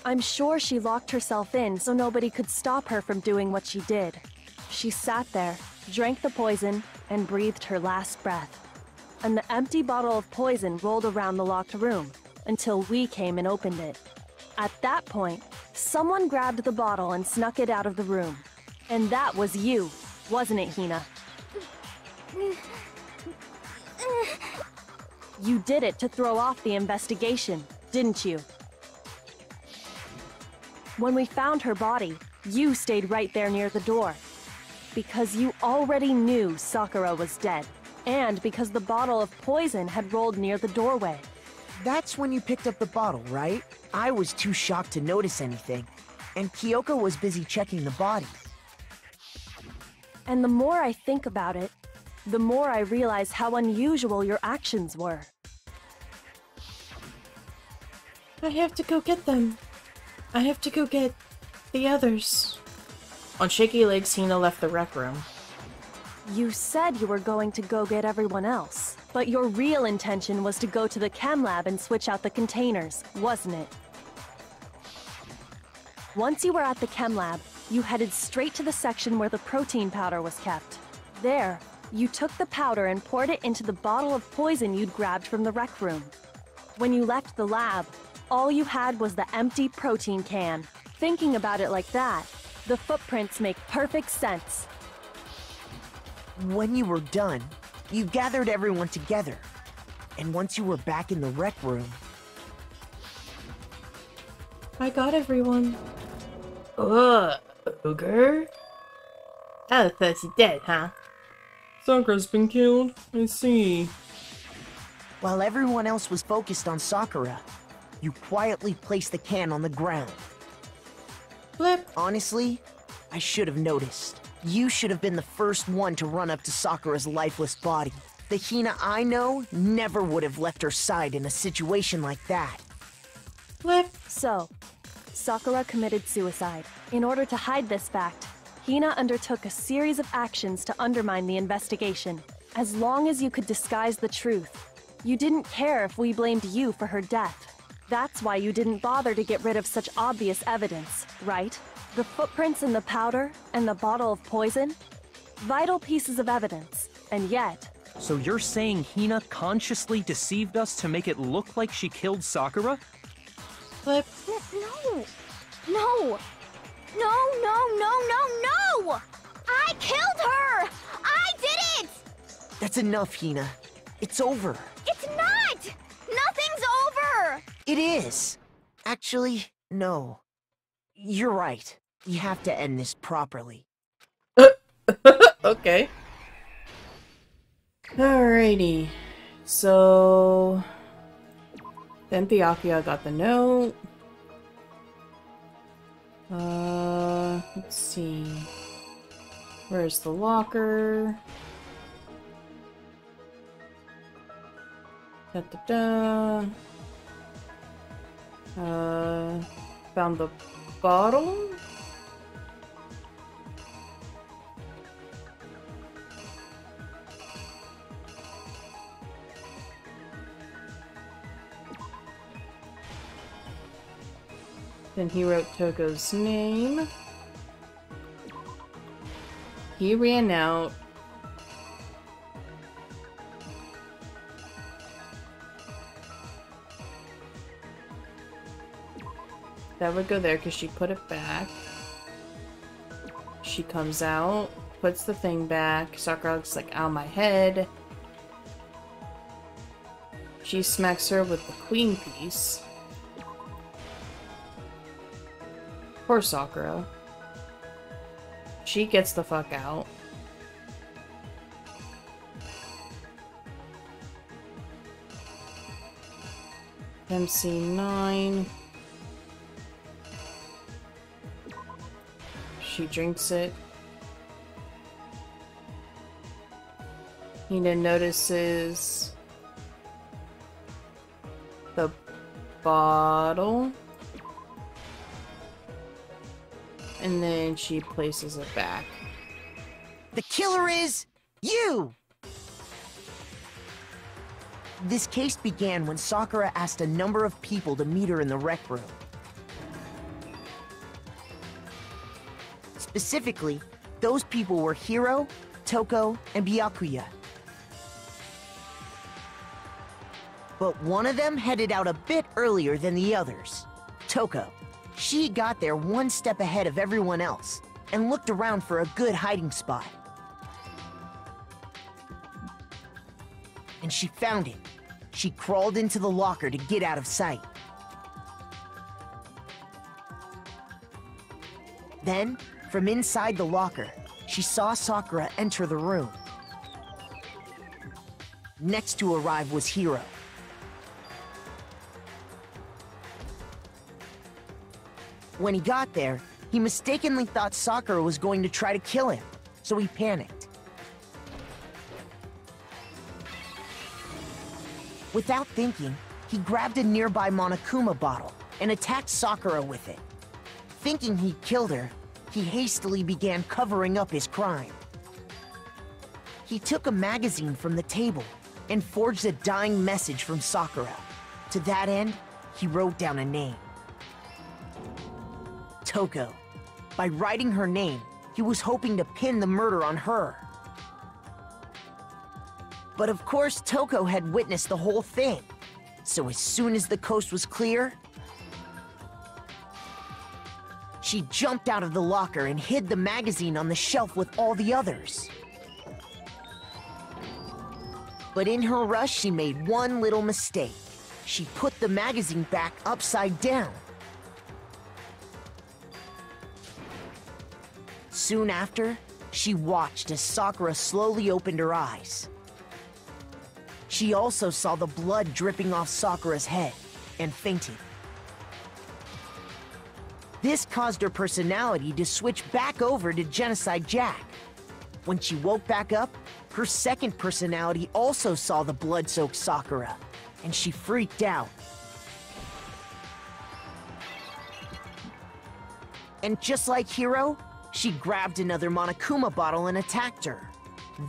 I'm sure she locked herself in so nobody could stop her from doing what she did. She sat there, drank the poison, and breathed her last breath. And the empty bottle of poison rolled around the locked room until we came and opened it. At that point, someone grabbed the bottle and snuck it out of the room. And that was you, wasn't it, Hina? You did it to throw off the investigation, didn't you? When we found her body, you stayed right there near the door. Because you already knew Sakura was dead, and because the bottle of poison had rolled near the doorway. That's when you picked up the bottle, right? I was too shocked to notice anything. And Kyoko was busy checking the body. And the more I think about it, the more I realize how unusual your actions were. I have to go get them. I have to go get the others. On shaky legs, Hina left the rec room. You said you were going to go get everyone else, but your real intention was to go to the chem lab and switch out the containers, wasn't it? Once you were at the chem lab, you headed straight to the section where the protein powder was kept. There, you took the powder and poured it into the bottle of poison you'd grabbed from the rec room. When you left the lab, all you had was the empty protein can. Thinking about it like that, the footprints make perfect sense. When you were done, you gathered everyone together. And once you were back in the rec room... I got everyone. Ugh, ogre? Oh, so she's dead, huh? Sakura's been killed? I see. While everyone else was focused on Sakura, you quietly placed the can on the ground. Flip. Honestly, I should have noticed. You should have been the first one to run up to Sakura's lifeless body. The Hina I know never would have left her side in a situation like that. Flip. So, Sakura committed suicide. In order to hide this fact, Hina undertook a series of actions to undermine the investigation. As long as you could disguise the truth, you didn't care if we blamed you for her death. That's why you didn't bother to get rid of such obvious evidence, right? The footprints in the powder and the bottle of poison? Vital pieces of evidence, and yet... So you're saying Hina consciously deceived us to make it look like she killed Sakura? Flip. No! No! No, no, no, no, no! I killed her! I did it! That's enough, Hina. It's over. It's not! Nothing's over! It is. Actually, no. You're right. You have to end this properly. Okay. Alrighty. So... Then Byakuya got the note. Let's see. Where's the locker? Da-da-da. Found the bottle? Then he wrote Toko's name. He ran out. That would go there because she put it back. She comes out, puts the thing back. Sakura looks like, ow, my head. She smacks her with the queen piece. Poor Sakura. She gets the fuck out. MC9. She drinks it. Hina notices the bottle. And then she places it back. The killer is you! This case began when Sakura asked a number of people to meet her in the rec room. Specifically, those people were Hiro, Toko, and Byakuya. But one of them headed out a bit earlier than the others. Toko. She got there one step ahead of everyone else, and looked around for a good hiding spot. And she found it. She crawled into the locker to get out of sight. Then, from inside the locker, she saw Sakura enter the room. Next to arrive was Hiro. When he got there, he mistakenly thought Sakura was going to try to kill him, so he panicked. Without thinking, he grabbed a nearby Monokuma bottle and attacked Sakura with it. Thinking he'd killed her, he hastily began covering up his crime. He took a magazine from the table and forged a dying message from Sakura. To that end, he wrote down a name. Toko. By writing her name, he was hoping to pin the murder on her. But of course, Toko had witnessed the whole thing. So as soon as the coast was clear, she jumped out of the locker and hid the magazine on the shelf with all the others. But in her rush, she made one little mistake. She put the magazine back upside down. Soon after, she watched as Sakura slowly opened her eyes. She also saw the blood dripping off Sakura's head and fainted. This caused her personality to switch back over to Genocide Jack. When she woke back up, her second personality also saw the blood-soaked Sakura, and she freaked out. And just like Hiro, she grabbed another Monokuma bottle and attacked her.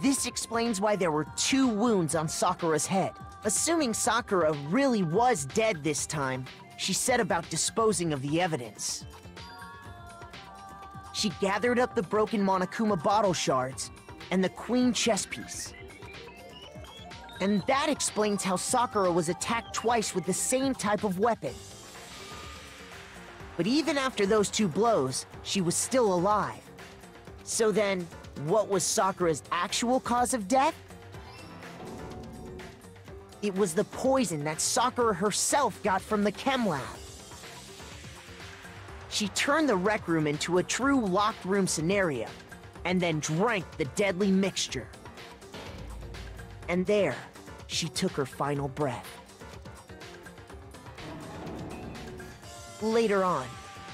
This explains why there were 2 wounds on Sakura's head. Assuming Sakura really was dead this time, she set about disposing of the evidence. She gathered up the broken Monokuma bottle shards and the queen chess piece. And that explains how Sakura was attacked twice with the same type of weapon. But even after those 2 blows, she was still alive. So then, what was Sakura's actual cause of death? It was the poison that Sakura herself got from the chem lab. She turned the rec room into a true locked room scenario, and then drank the deadly mixture. And there, she took her final breath. Later on,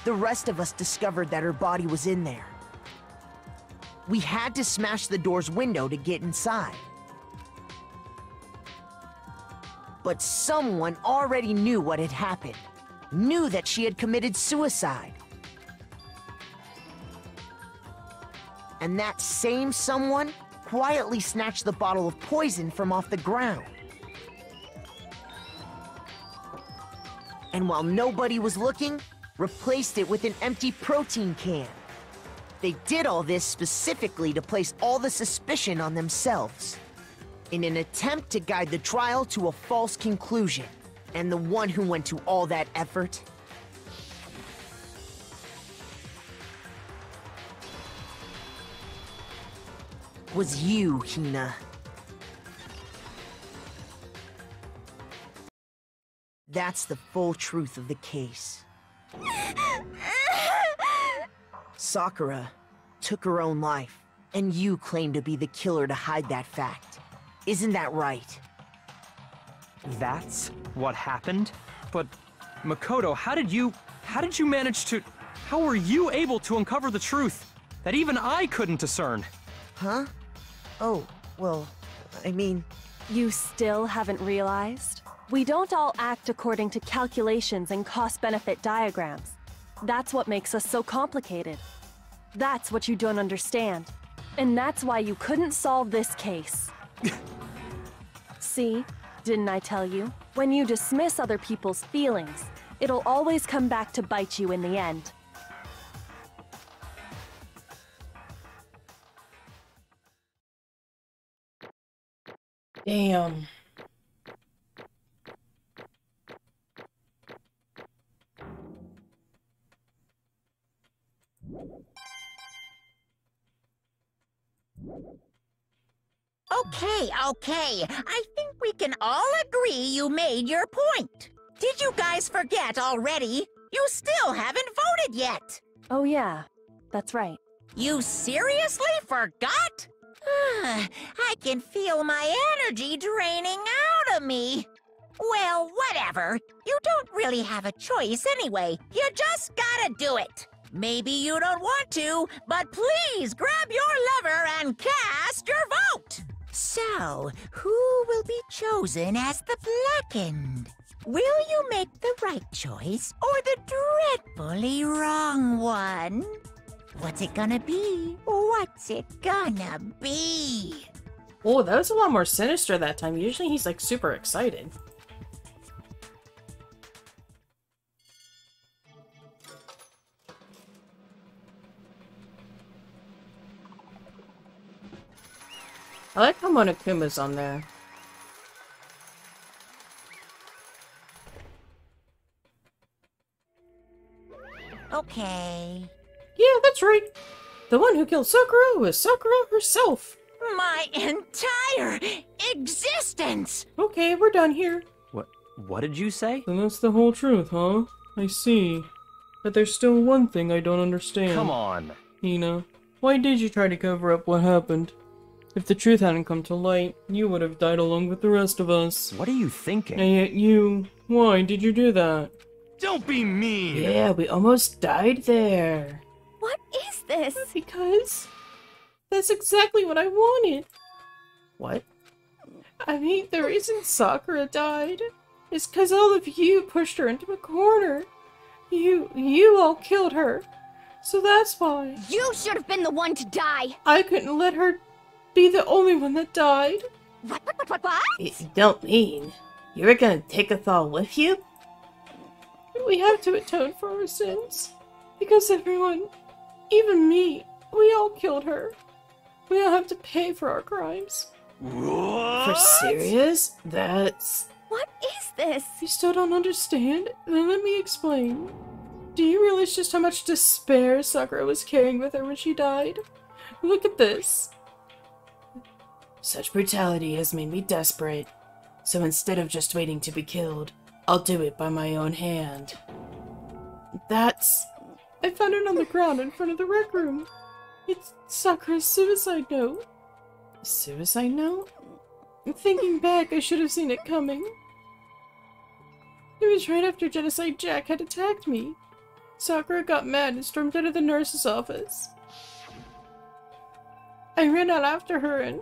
the rest of us discovered that her body was in there. We had to smash the door's window to get inside. But someone already knew what had happened, knew that she had committed suicide. And that same someone quietly snatched the bottle of poison from off the ground. And while nobody was looking, replaced it with an empty protein can. They did all this specifically to place all the suspicion on themselves, in an attempt to guide the trial to a false conclusion. And the one who went to all that effort was you, Hina. That's the full truth of the case. Sakura took her own life, and you claim to be the killer to hide that fact. Isn't that right? That's what happened? But, Makoto, how did you manage to... How were you able to uncover the truth that even I couldn't discern? Huh? Oh, well, I mean... You still haven't realized? We don't all act according to calculations and cost-benefit diagrams. That's what makes us so complicated. That's what you don't understand. And that's why you couldn't solve this case. See? Didn't I tell you? When you dismiss other people's feelings, it'll always come back to bite you in the end. Damn. Okay. I think we can all agree you made your point. Did you guys forget already? You still haven't voted yet. Oh yeah, that's right. You seriously forgot? I can feel my energy draining out of me. Well, whatever. You don't really have a choice anyway. You just gotta do it. Maybe you don't want to, but please grab your lever and cast your vote. So, who will be chosen as the blackened? Will you make the right choice or the dreadfully wrong one? What's it gonna be? What's it gonna be? Oh, that was a lot more sinister that time. Usually he's like super excited. I like how Monokuma's on there. Okay. Yeah, that's right. The one who killed Sakura was Sakura herself. My entire existence! Okay, we're done here. What did you say? Then that's the whole truth, huh? I see. But there's still one thing I don't understand. Come on. Hina, why did you try to cover up what happened? If the truth hadn't come to light, you would have died along with the rest of us. What are you thinking? And yet you... Why did you do that? Don't be mean! Yeah, we almost died there. What is this? Because that's exactly what I wanted. What? I mean, the reason Sakura died is because all of you pushed her into a corner. You all killed her. So that's why. You should have been the one to die. I couldn't let her be the only one that died. What? You don't mean you were gonna take us all with you? We have to atone for our sins. Because everyone, even me, we all killed her. We all have to pay for our crimes. What? For serious? That's... What is this? You still don't understand? Then let me explain. Do you realize just how much despair Sakura was carrying with her when she died? Look at this. Such brutality has made me desperate. So instead of just waiting to be killed, I'll do it by my own hand. That's... I found it on the ground in front of the rec room. It's Sakura's suicide note. Suicide note? Thinking back, I should have seen it coming. It was right after Genocide Jack had attacked me. Sakura got mad and stormed out of the nurse's office. I ran out after her and...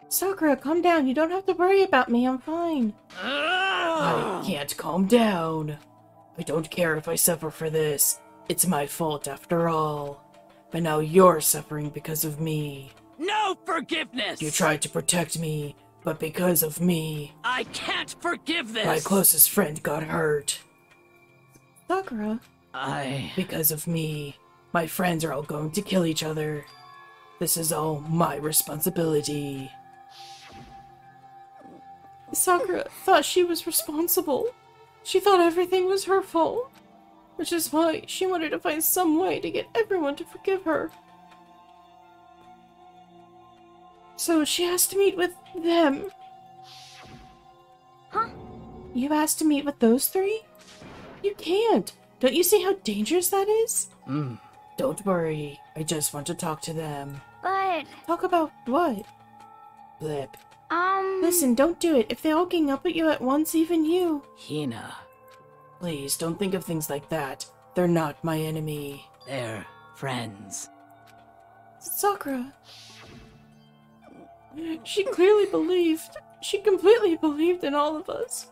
Sakura, calm down. You don't have to worry about me. I'm fine. I can't calm down. I don't care if I suffer for this. It's my fault after all. But now you're suffering because of me. No forgiveness! You tried to protect me, but because of me, I can't forgive this! my closest friend got hurt. Sakura, I... because of me, my friends are all going to kill each other. This is all my responsibility. Sakura thought she was responsible. She thought everything was her fault. Which is why she wanted to find some way to get everyone to forgive her. So she has to meet with them. Huh? You asked to meet with those three? You can't. Don't you see how dangerous that is? Don't worry. I just want to talk to them. But, Talk about what? Blip. Listen, don't do it. If they all gang up at you at once, even you. Hina, Please, don't think of things like that. They're not my enemy. they're friends. Sakura. She clearly believed. She completely believed in all of us.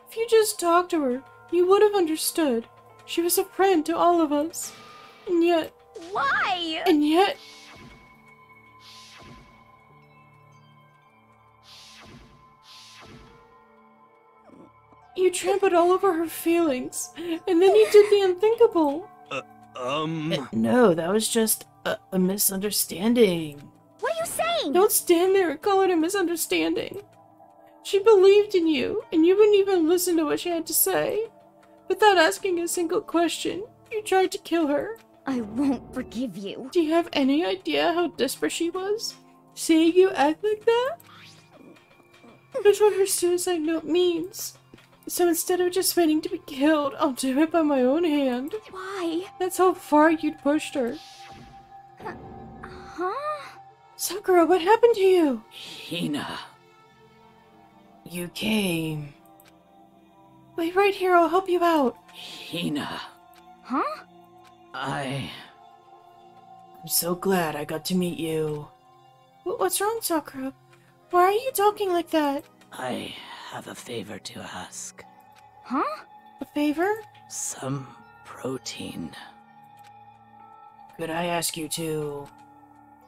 If you just talked to her, you would have understood. She was a friend to all of us. And yet... why? And yet... You trampled all over her feelings, and then you did the unthinkable. No, that was just a misunderstanding. What are you saying? Don't stand there and call it a misunderstanding. She believed in you, and you wouldn't even listen to what she had to say. Without asking a single question, you tried to kill her. I won't forgive you. Do you have any idea how desperate she was? Seeing you act like that? That's what her suicide note means. So instead of just waiting to be killed, I'll do it by my own hand. Why? That's how far you'd pushed her. Huh? Sakura, what happened to you? Hina. You came. Wait right here, I'll help you out. Hina. Huh? I'm so glad I got to meet you. What's wrong, Sakura? Why are you talking like that? I have a favor to ask. Huh? A favor? Some protein. Could I ask you to...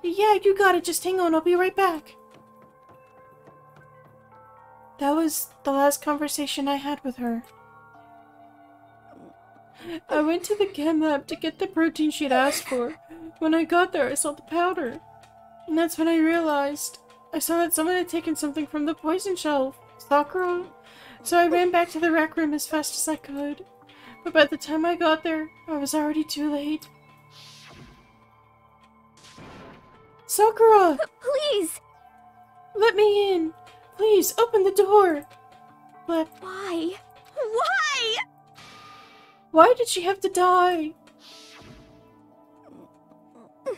Yeah, you got it. Just hang on. I'll be right back. That was the last conversation I had with her. I went to the chem lab to get the protein she'd asked for. When I got there, I saw the powder. And that's when I realized. I saw that someone had taken something from the poison shelf. Sakura. So I ran back to the rec room as fast as I could. But by the time I got there, I was already too late. Sakura! Please! Let me in! Please, open the door! But Why? Why? why did she have to die?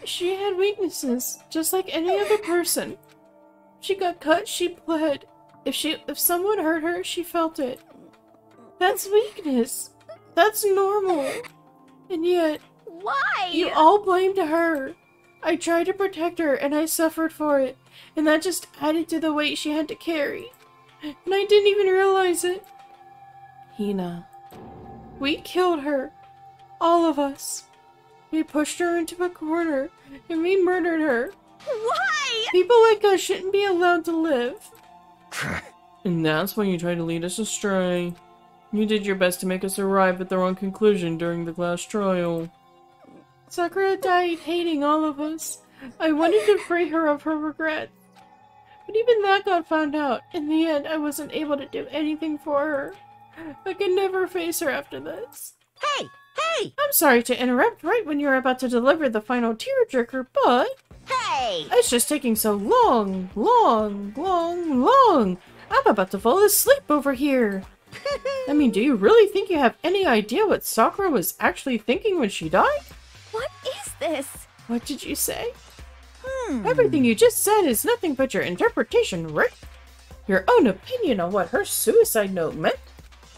She had weaknesses, just like any other person. She got cut, she bled. If someone hurt her, she felt it. That's weakness. That's normal. And yet, Why? you all blamed her. I tried to protect her, and I suffered for it. And that just added to the weight she had to carry. And I didn't even realize it. Hina. We killed her. All of us. We pushed her into a corner, and we murdered her. Why? People like us shouldn't be allowed to live. And that's when you tried to lead us astray. You did your best to make us arrive at the wrong conclusion during the class trial. Sakura died hating all of us. I wanted to free her of her regrets. But even that got found out. In the end, I wasn't able to do anything for her. I could never face her after this. Hey! Hey! I'm sorry to interrupt right when you're about to deliver the final tearjerker, but... Hey! It's just taking so long. I'm about to fall asleep over here. I mean, do you really think you have any idea what Sakura was actually thinking when she died? What is this? What did you say? Everything you just said is nothing but your interpretation, right? Your own opinion on what her suicide note meant?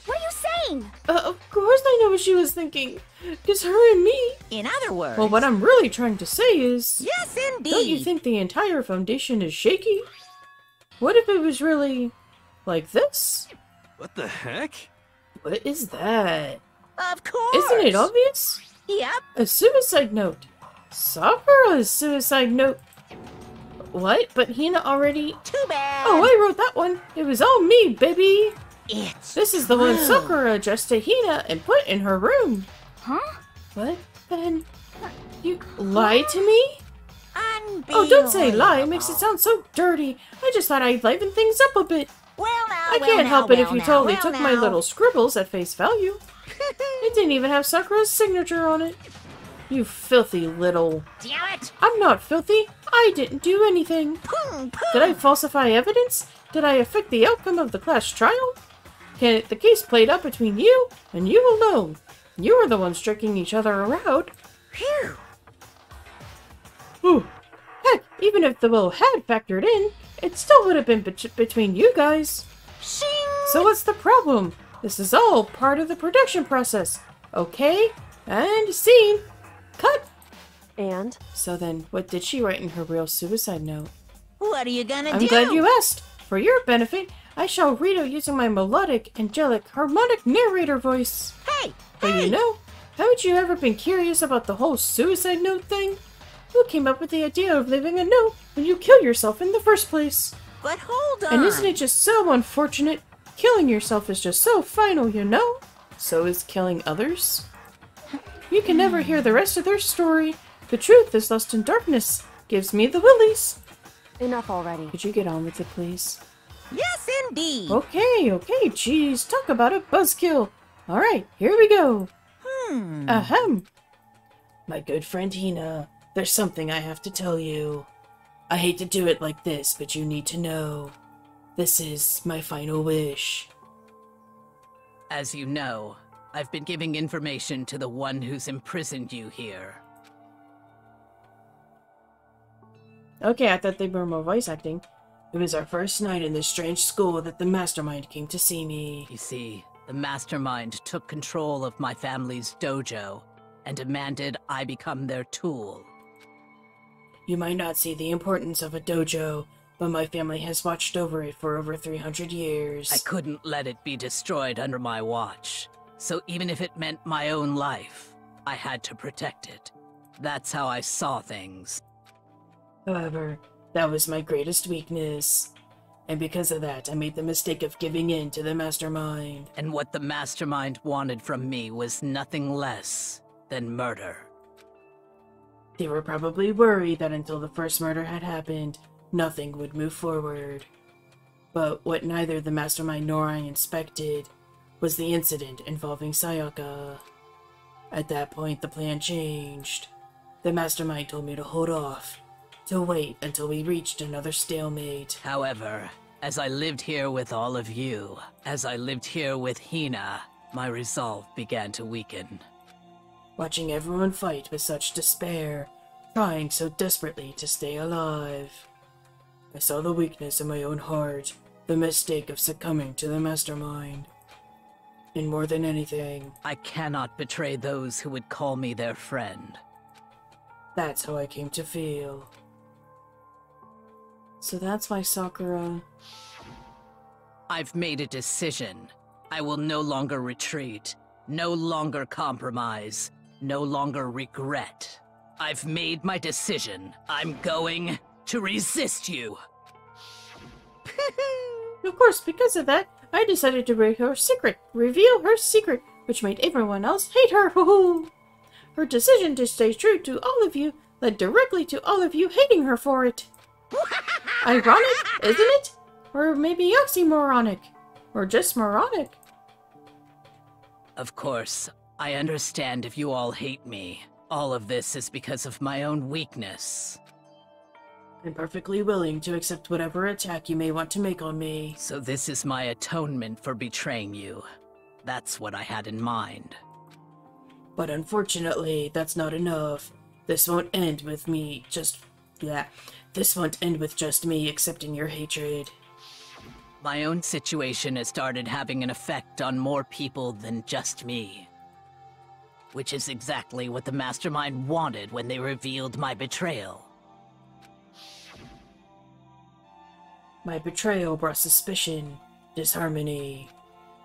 What are you saying? Of course I know what she was thinking. Because her and me... In other words... Well, what I'm really trying to say is... Yes, indeed! Don't you think the entire foundation is shaky? What if it was really... like this? What the heck? What is that? Of course! Isn't it obvious? Yep. A suicide note. Sakura's suicide note. What? But Hina already... Too bad! Oh, I wrote that one. It was all me, baby. It's This is the one Sakura addressed to Hina and put in her room. Huh? What? Then... You lied to me? unbelievable. Oh, don't say lie. It makes it sound so dirty. I just thought I'd liven things up a bit. Well now, I can't help it if you totally took my little scribbles at face value. It didn't even have Sakura's signature on it. You filthy little... Damn it! I'm not filthy. I didn't do anything. Did I falsify evidence? Did I affect the outcome of the class trial? The case played out between you and you alone. You were the ones striking each other around. Phew! Ooh. Heck, even if the will had factored in, it still would have been between you guys. Shing! So what's the problem? This is all part of the production process. Okay? And scene. Cut! And? So then, what did she write in her real suicide note? What are you gonna I'm do? glad you asked. For your benefit, I shall read it using my melodic, angelic, harmonic narrator voice. Hey! But hey! you know, haven't you ever been curious about the whole suicide note thing? Who came up with the idea of leaving a note when you kill yourself in the first place? But hold on! And isn't it just so unfortunate? Killing yourself is just so final, you know? So is killing others. You can never hear the rest of their story. The truth is lost in darkness. Gives me the willies. Enough already. Could you get on with it, please? Yes, indeed! Okay, geez, talk about a buzzkill. Alright, here we go. Ahem. My good friend Hina, there's something I have to tell you. I hate to do it like this, but you need to know. This is my final wish. As you know, I've been giving information to the one who's imprisoned you here. Okay, I thought they were more voice acting. It was our first night in this strange school that the mastermind came to see me. You see, the mastermind took control of my family's dojo and demanded I become their tool. You might not see the importance of a dojo, but my family has watched over it for over 300 years. I couldn't let it be destroyed under my watch. So even if it meant my own life, I had to protect it. That's how I saw things. However, that was my greatest weakness. And because of that, I made the mistake of giving in to the mastermind. And what the mastermind wanted from me was nothing less than murder. They were probably worried that until the first murder had happened, nothing would move forward. But what neither the mastermind nor I inspected was the incident involving Sayaka. At that point, the plan changed. The mastermind told me to hold off, to wait until we reached another stalemate. However, as I lived here with all of you, as I lived here with Hina, my resolve began to weaken. Watching everyone fight with such despair, trying so desperately to stay alive. I saw the weakness in my own heart, the mistake of succumbing to the mastermind. And more than anything, I cannot betray those who would call me their friend. That's how I came to feel. So that's why Sakura... I've made a decision. I will no longer retreat, no longer compromise, no longer regret. I've made my decision. I'm going to resist you. Of course, because of that, I decided to reveal her secret, which made everyone else hate her. Her decision to stay true to all of you led directly to all of you hating her for it. Ironic, isn't it? Or maybe oxymoronic. Or just moronic. Of course, I understand if you all hate me. All of this is because of my own weakness. I'm perfectly willing to accept whatever attack you may want to make on me. So this is my atonement for betraying you. That's what I had in mind. But unfortunately, that's not enough. This won't end with me This won't end with just me accepting your hatred. My own situation has started having an effect on more people than just me. Which is exactly what the mastermind wanted when they revealed my betrayal. My betrayal brought suspicion, disharmony.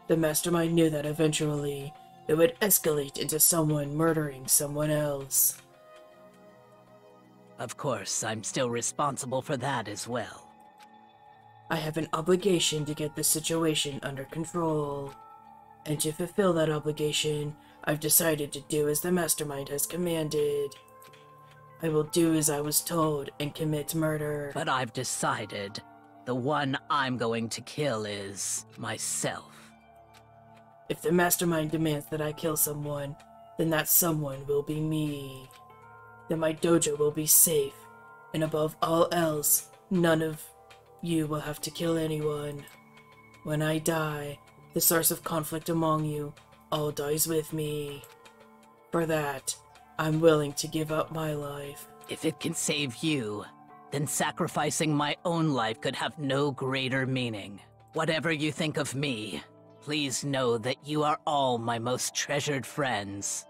The mastermind knew that eventually it would escalate into someone murdering someone else. Of course, I'm still responsible for that as well. I have an obligation to get the situation under control. And to fulfill that obligation, I've decided to do as the mastermind has commanded. I will do as I was told and commit murder. But I've decided the one I'm going to kill is myself. If the mastermind demands that I kill someone, then that someone will be me. Then my dojo will be safe, and above all else, none of you will have to kill anyone. When I die, the source of conflict among you all dies with me. For that, I'm willing to give up my life. If it can save you, then sacrificing my own life could have no greater meaning. Whatever you think of me, please know that you are all my most treasured friends.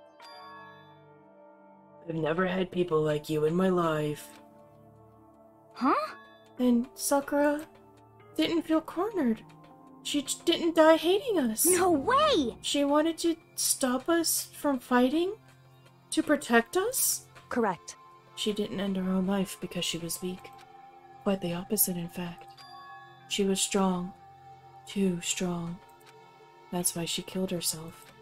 I've never had people like you in my life. Huh? And Sakura didn't feel cornered. She didn't die hating us. No way! She wanted to stop us from fighting? To protect us? Correct. She didn't end her own life because she was weak. Quite the opposite, in fact. She was strong. Too strong. That's why she killed herself.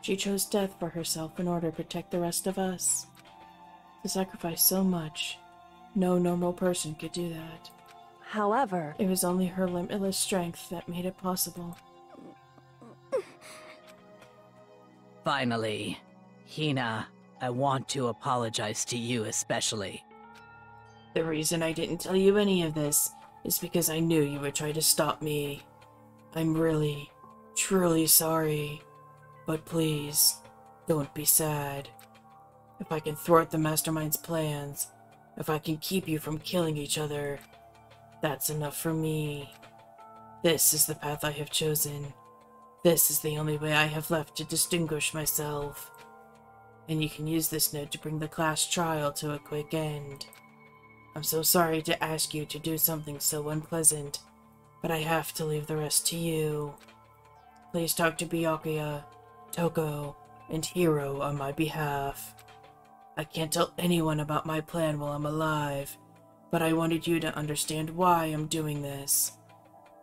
She chose death for herself in order to protect the rest of us. To sacrifice so much, no normal person could do that. However, It was only her limitless strength that made it possible. Finally, Hina, I want to apologize to you especially. The reason I didn't tell you any of this is because I knew you would try to stop me. I'm really, truly sorry. But please, don't be sad. If I can thwart the Mastermind's plans, if I can keep you from killing each other, That's enough for me. This is the path I have chosen. This is the only way I have left to distinguish myself. And you can use this note to bring the class trial to a quick end. I'm so sorry to ask you to do something so unpleasant, but I have to leave the rest to you. Please talk to Byakuya, Toko, and Hiro on my behalf. I can't tell anyone about my plan while I'm alive, but I wanted you to understand why I'm doing this.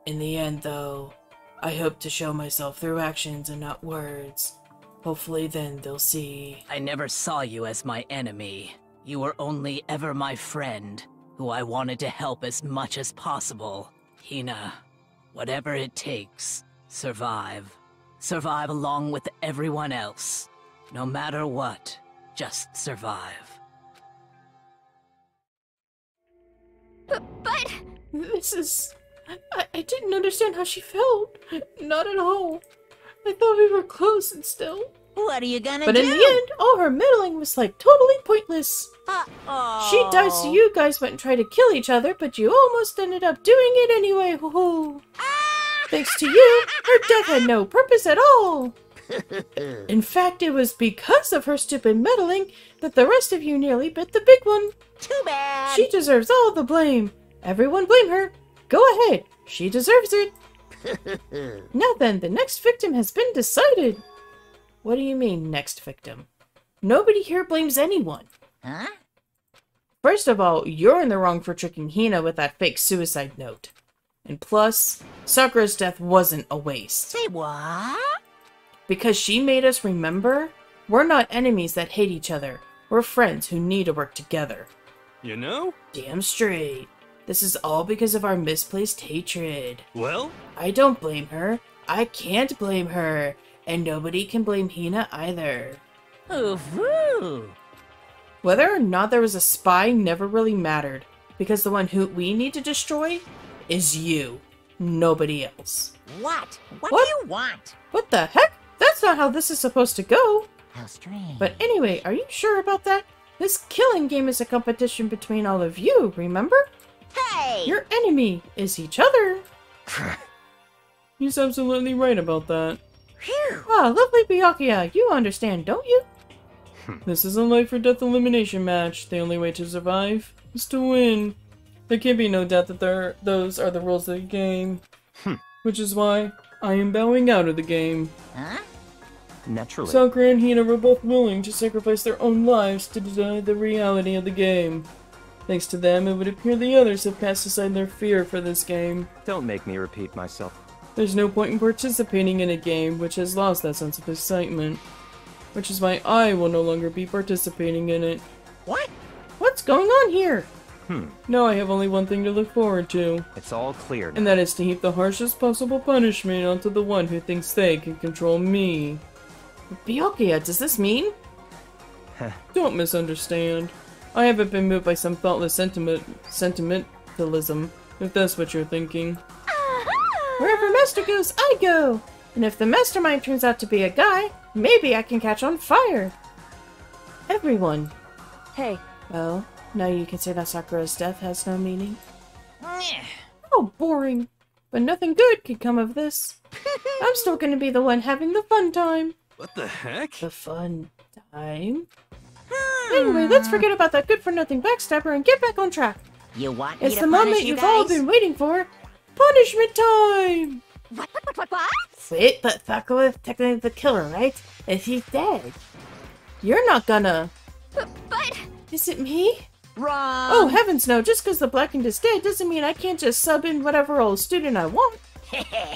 In the end, though, I hope to show myself through actions and not words. Hopefully then they'll see. I never saw you as my enemy. You were only ever my friend, who I wanted to help as much as possible. Hina, whatever it takes, survive. Survive along with everyone else. No matter what, just survive. But... This is... I didn't understand how she felt. Not at all. I thought we were close and still. What are you gonna do? But in the end, all her meddling was like totally pointless. Uh-oh. She died so you guys went and tried to kill each other, but you almost ended up doing it anyway. Hoo-hoo. Thanks to you, her death had no purpose at all. In fact, it was because of her stupid meddling that the rest of you nearly bit the big one. Too bad. She deserves all the blame. Everyone blame her. Go ahead. She deserves it. Now then, the next victim has been decided. What do you mean, next victim? Nobody here blames anyone. Huh? First of all, you're in the wrong for tricking Hina with that fake suicide note. And plus, Sakura's death wasn't a waste. Say what? Because she made us remember, we're not enemies that hate each other. We're friends who need to work together. You know? Damn straight. This is all because of our misplaced hatred. Well? I don't blame her. I can't blame her. And nobody can blame Hina either. Ooh-hoo. Whether or not there was a spy never really mattered, because the one who we need to destroy is you. Nobody else. What? What What? do you want? What the heck? That's not how this is supposed to go. How strange. But anyway, are you sure about that? This killing game is a competition between all of you, remember? Hey! Your enemy is each other. He's absolutely right about that. Phew. Ah, lovely Byakuya, you understand, don't you? This is a life or death elimination match. The only way to survive is to win. There can be no doubt that those are the rules of the game. Which is why I am bowing out of the game. Huh? Naturally. Sakura and Hina were both willing to sacrifice their own lives to deny the reality of the game. Thanks to them, it would appear the others have cast aside their fear for this game. Don't make me repeat myself. There's no point in participating in a game which has lost that sense of excitement. Which is why I will no longer be participating in it. What? What's going on here? Hmm. Now I have only one thing to look forward to, It's all clear now. and that is to heap the harshest possible punishment onto the one who thinks they can control me. Byakuya, does this mean? Don't misunderstand. I haven't been moved by some thoughtless sentimentalism, if that's what you're thinking. Wherever Master goes, I go! And if the mastermind turns out to be a guy, maybe I can catch on fire. Everyone. Hey, Well, now you can say that Sakura's death has no meaning. Nyeh. Oh, boring. But nothing good could come of this. I'm still gonna be the one having the fun time. What the heck? The fun time? Anyway, let's forget about that good-for-nothing backstabber and get back on track. You want me It's to the punish moment you you've all guys? been waiting for. Punishment time! What? Wait, but Sakura is technically the killer, right? And she's dead. You're not gonna... But... Is it me? Wrong. Oh, heavens no, just because the blackened is dead doesn't mean I can't just sub in whatever old student I want.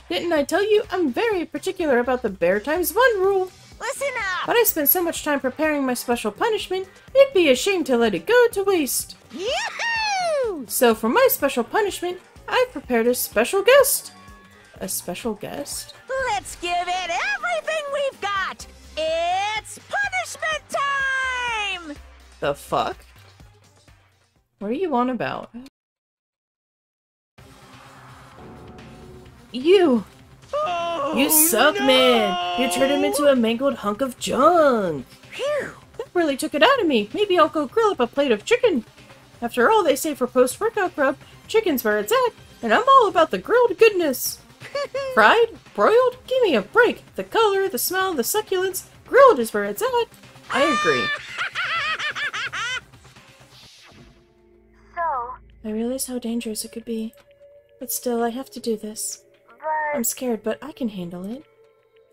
Didn't I tell you I'm very particular about the bear times 1 rule? Listen up. But I spent so much time preparing my special punishment, it'd be a shame to let it go to waste. Yoo-hoo! So for my special punishment, I've prepared a special guest. A special guest? Let's give it everything we've got. It's punishment time. The fuck? What are you on about? You! Oh, You suck, no! man! You turned him into a mangled hunk of junk! Phew. That really took it out of me. Maybe I'll go grill up a plate of chicken. After all, they say for post-workout grub, chicken's where it's at, and I'm all about the grilled goodness. Fried? Broiled? Give me a break. The color, the smell, the succulence, grilled is where it's at. I agree. So, I realize how dangerous it could be. But still, I have to do this. but I'm scared, but I can handle it.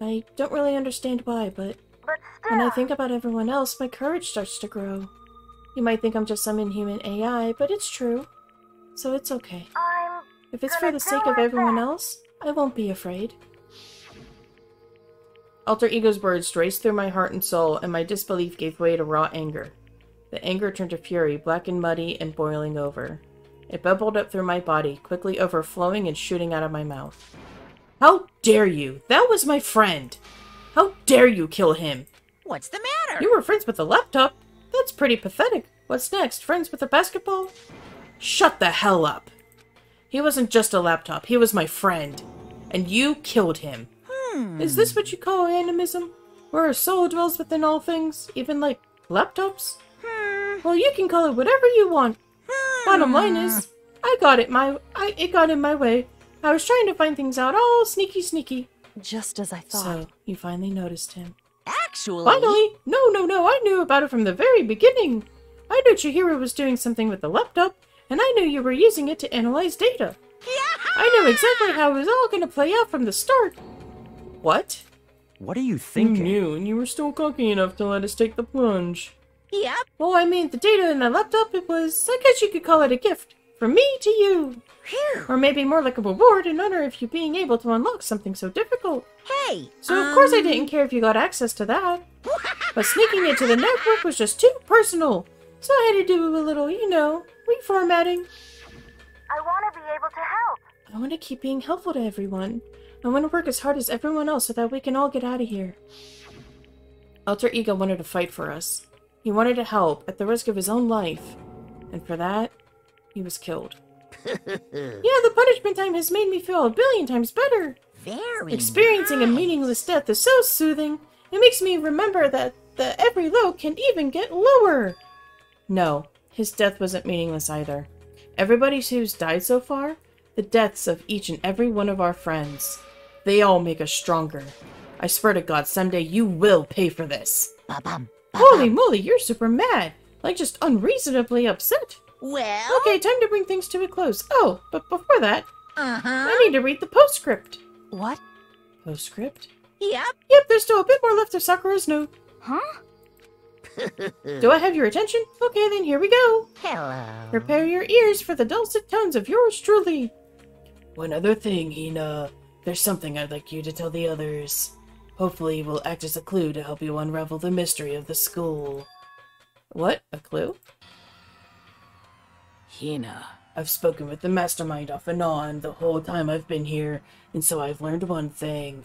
I don't really understand why, but still. when I think about everyone else, my courage starts to grow. You might think I'm just some inhuman AI, but it's true. So it's okay. I'm If it's for gonna the do sake of my everyone best. else, I won't be afraid. Alter Ego's words raced through my heart and soul, and my disbelief gave way to raw anger. The anger turned to fury, black and muddy and boiling over. It bubbled up through my body, quickly overflowing and shooting out of my mouth. How dare you? That was my friend! How dare you kill him? What's the matter? You were friends with a laptop? That's pretty pathetic. What's next? Friends with a basketball? Shut the hell up! He wasn't just a laptop, he was my friend. And you killed him. Is this what you call animism? Where a soul dwells within all things, even like laptops? Well, you can call it whatever you want. Bottom line is, it got in my way. I was trying to find things out all sneaky. Just as I thought. So, you finally noticed him. Actually... Finally? No, I knew about it from the very beginning. I knew Chihiro was doing something with the laptop, and I knew you were using it to analyze data. I knew exactly how it was all going to play out from the start. What? What are you You thinking? knew, and you were still cocky enough to let us take the plunge. Yep. Well, I mean, the data in the laptop, it was, I guess you could call it a gift. From me to you. Phew. Or maybe more like a reward in honor of you being able to unlock something so difficult. Hey. So of course I didn't care if you got access to that. But sneaking into the network was just too personal. So I had to do a little, reformatting. I want to be able to help. I want to keep being helpful to everyone. I want to work as hard as everyone else so that we can all get out of here. Alter Ego wanted to fight for us. He wanted to help at the risk of his own life. And for that, he was killed. Yeah, the punishment time has made me feel 1,000,000,000 times better. Very Experiencing a nice. meaningless death is so soothing. It makes me remember that every low can even get lower. No, his death wasn't meaningless either. Everybody who's died so far, the deaths of each and every one of our friends, they all make us stronger. I swear to God, someday you will pay for this. Ba-bum, Holy ba-bum. moly, you're super mad. Like just unreasonably upset. Well... Okay, time to bring things to a close. Oh, but before that, Uh-huh. I need to read the postscript. What? Postscript? Yep. Yep, there's still a bit more left of Sakura's note. Huh? Do I have your attention? Okay, then here we go. Hello. Prepare your ears for the dulcet tones of yours truly. One other thing, Hina. There's something I'd like you to tell the others. Hopefully it will act as a clue to help you unravel the mystery of the school. What? A clue? Hina. I've spoken with the mastermind off and on the whole time I've been here, and so I've learned one thing.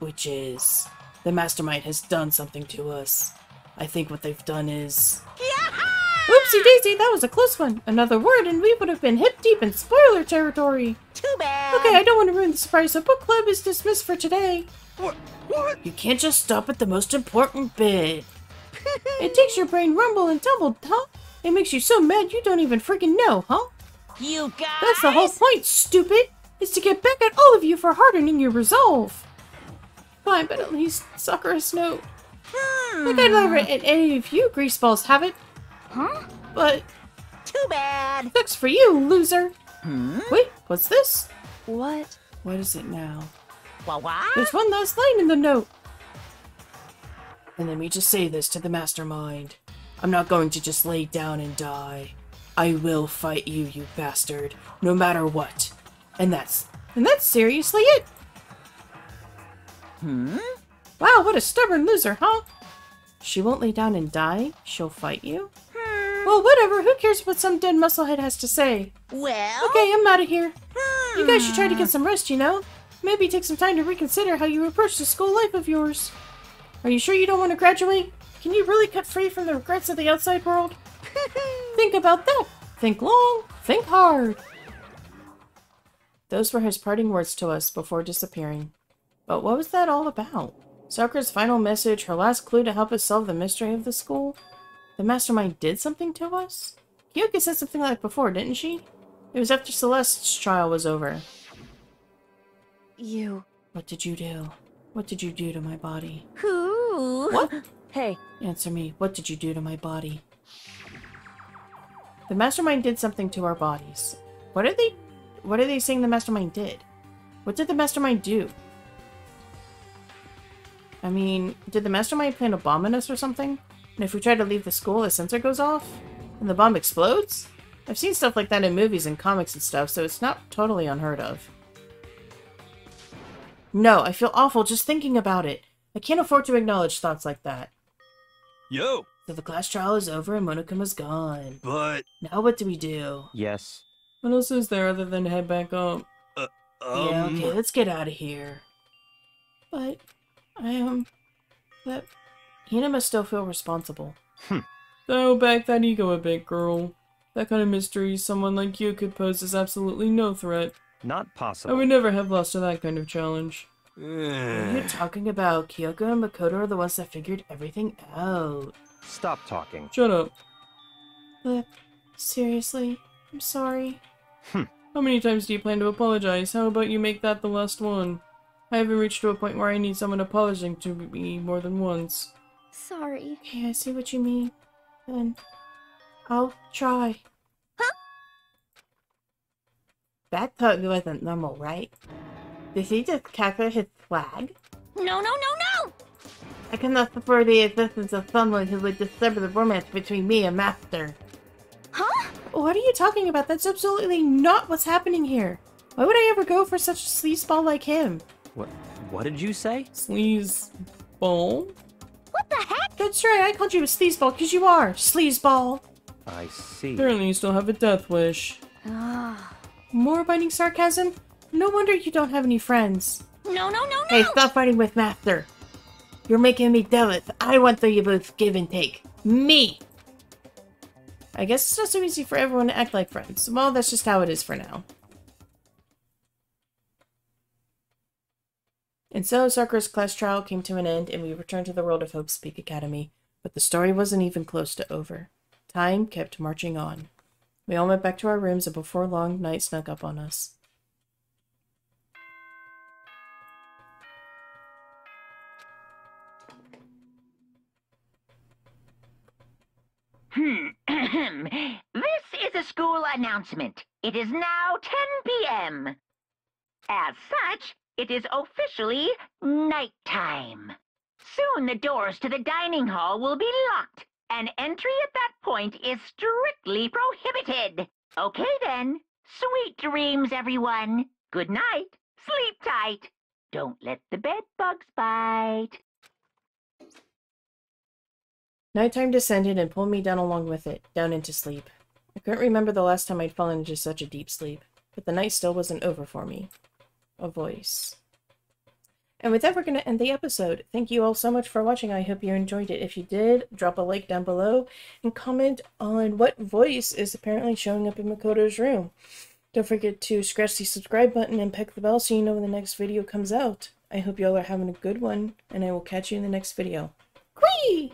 Which is, the mastermind has done something to us. I think what they've done is... Oopsie daisy, that was a close one. Another word and we would have been hip deep in spoiler territory. Too bad. Okay, I don't want to ruin the surprise, so book club is dismissed for today. What? What? You can't just stop at the most important bit. It takes your brain rumble and tumble, huh? It makes you so mad you don't even freaking know, huh? You guys... That's the whole point, stupid! Is to get back at all of you for hardening your resolve. Fine, but at least Sakura's note. Like I'd never let any of you greaseballs have it. Huh? But Too bad. sucks for you, loser. Wait, what's this? What? What is it now? What? There's one last line in the note. And let me just say this to the mastermind. I'm not going to just lay down and die. I will fight you, you bastard, no matter what. And that's seriously it. Wow, what a stubborn loser, huh? She won't lay down and die? She'll fight you? Well, whatever, who cares what some dead musclehead has to say? Well... Okay, I'm out of here. You guys should try to get some rest, you know? Maybe take some time to reconsider how you approach the school life of yours. Are you sure you don't want to graduate? Can you really cut free from the regrets of the outside world? Think about that. Think long, think hard. Those were his parting words to us before disappearing. But what was that all about? Sakura's final message, her last clue to help us solve the mystery of the school? The mastermind did something to us? Kyoka said something like that before, didn't she? It was after Celeste's trial was over. You... What did you do? What did you do to my body? Who? What? Hey, Answer me. What did you do to my body? The Mastermind did something to our bodies. What are they saying the Mastermind did? What did the Mastermind do? I mean, did the Mastermind plant a bomb in us or something? And if we try to leave the school, the sensor goes off? And the bomb explodes? I've seen stuff like that in movies and comics and stuff, so it's not totally unheard of. No, I feel awful just thinking about it. I can't afford to acknowledge thoughts like that. Yo! So the class trial is over and Monokuma's gone. But... Now what do we do? Yes. What else is there other than to head back up? Yeah, okay, let's get out of here. But... But... Hina must still feel responsible. So, back that ego a bit, girl. That kind of mystery someone like you could pose is absolutely no threat. Not I possible. would never have lost to that kind of challenge. What are you talking about? Kyoko and Makoto are the ones that figured everything out. Stop talking. Shut up. But... Seriously? I'm sorry. How many times do you plan to apologize? How about you make that the last one? I haven't reached to a point where I need someone apologizing to me more than once. Sorry. Okay, I see what you mean. Then... I'll try. Huh? That totally wasn't normal, right? Did he just calculate his flag? No! I cannot support the existence of someone who would disturb the romance between me and Master. Huh? What are you talking about? That's absolutely not what's happening here. Why would I ever go for such a sleazeball like him? What did you say? Sleazeball? What the heck? That's right, I called you a sleazeball because you are. Sleazeball. I see. Apparently you still have a death wish. More biting sarcasm? No wonder you don't have any friends. No! Hey, stop fighting with Master. You're making me jealous. I want the both give and take. Me! I guess it's not so easy for everyone to act like friends. Well, that's just how it is for now. And so, Sakura's class trial came to an end, and we returned to the world of Hope's Peak Academy. But the story wasn't even close to over. Time kept marching on. We all went back to our rooms, and before long, night snuck up on us. This is a school announcement. It is now 10 p.m. As such, it is officially nighttime. Soon the doors to the dining hall will be locked, and entry at that point is strictly prohibited. Okay then. Sweet dreams, everyone. Good night. Sleep tight. Don't let the bed bugs bite. Nighttime descended and pulled me down along with it, down into sleep. I couldn't remember the last time I'd fallen into such a deep sleep, but the night still wasn't over for me. A voice. And with that, we're going to end the episode. Thank you all so much for watching. I hope you enjoyed it. If you did, drop a like down below and comment on what voice is apparently showing up in Makoto's room. Don't forget to scratch the subscribe button and peck the bell so you know when the next video comes out. I hope you all are having a good one, and I will catch you in the next video. Whee!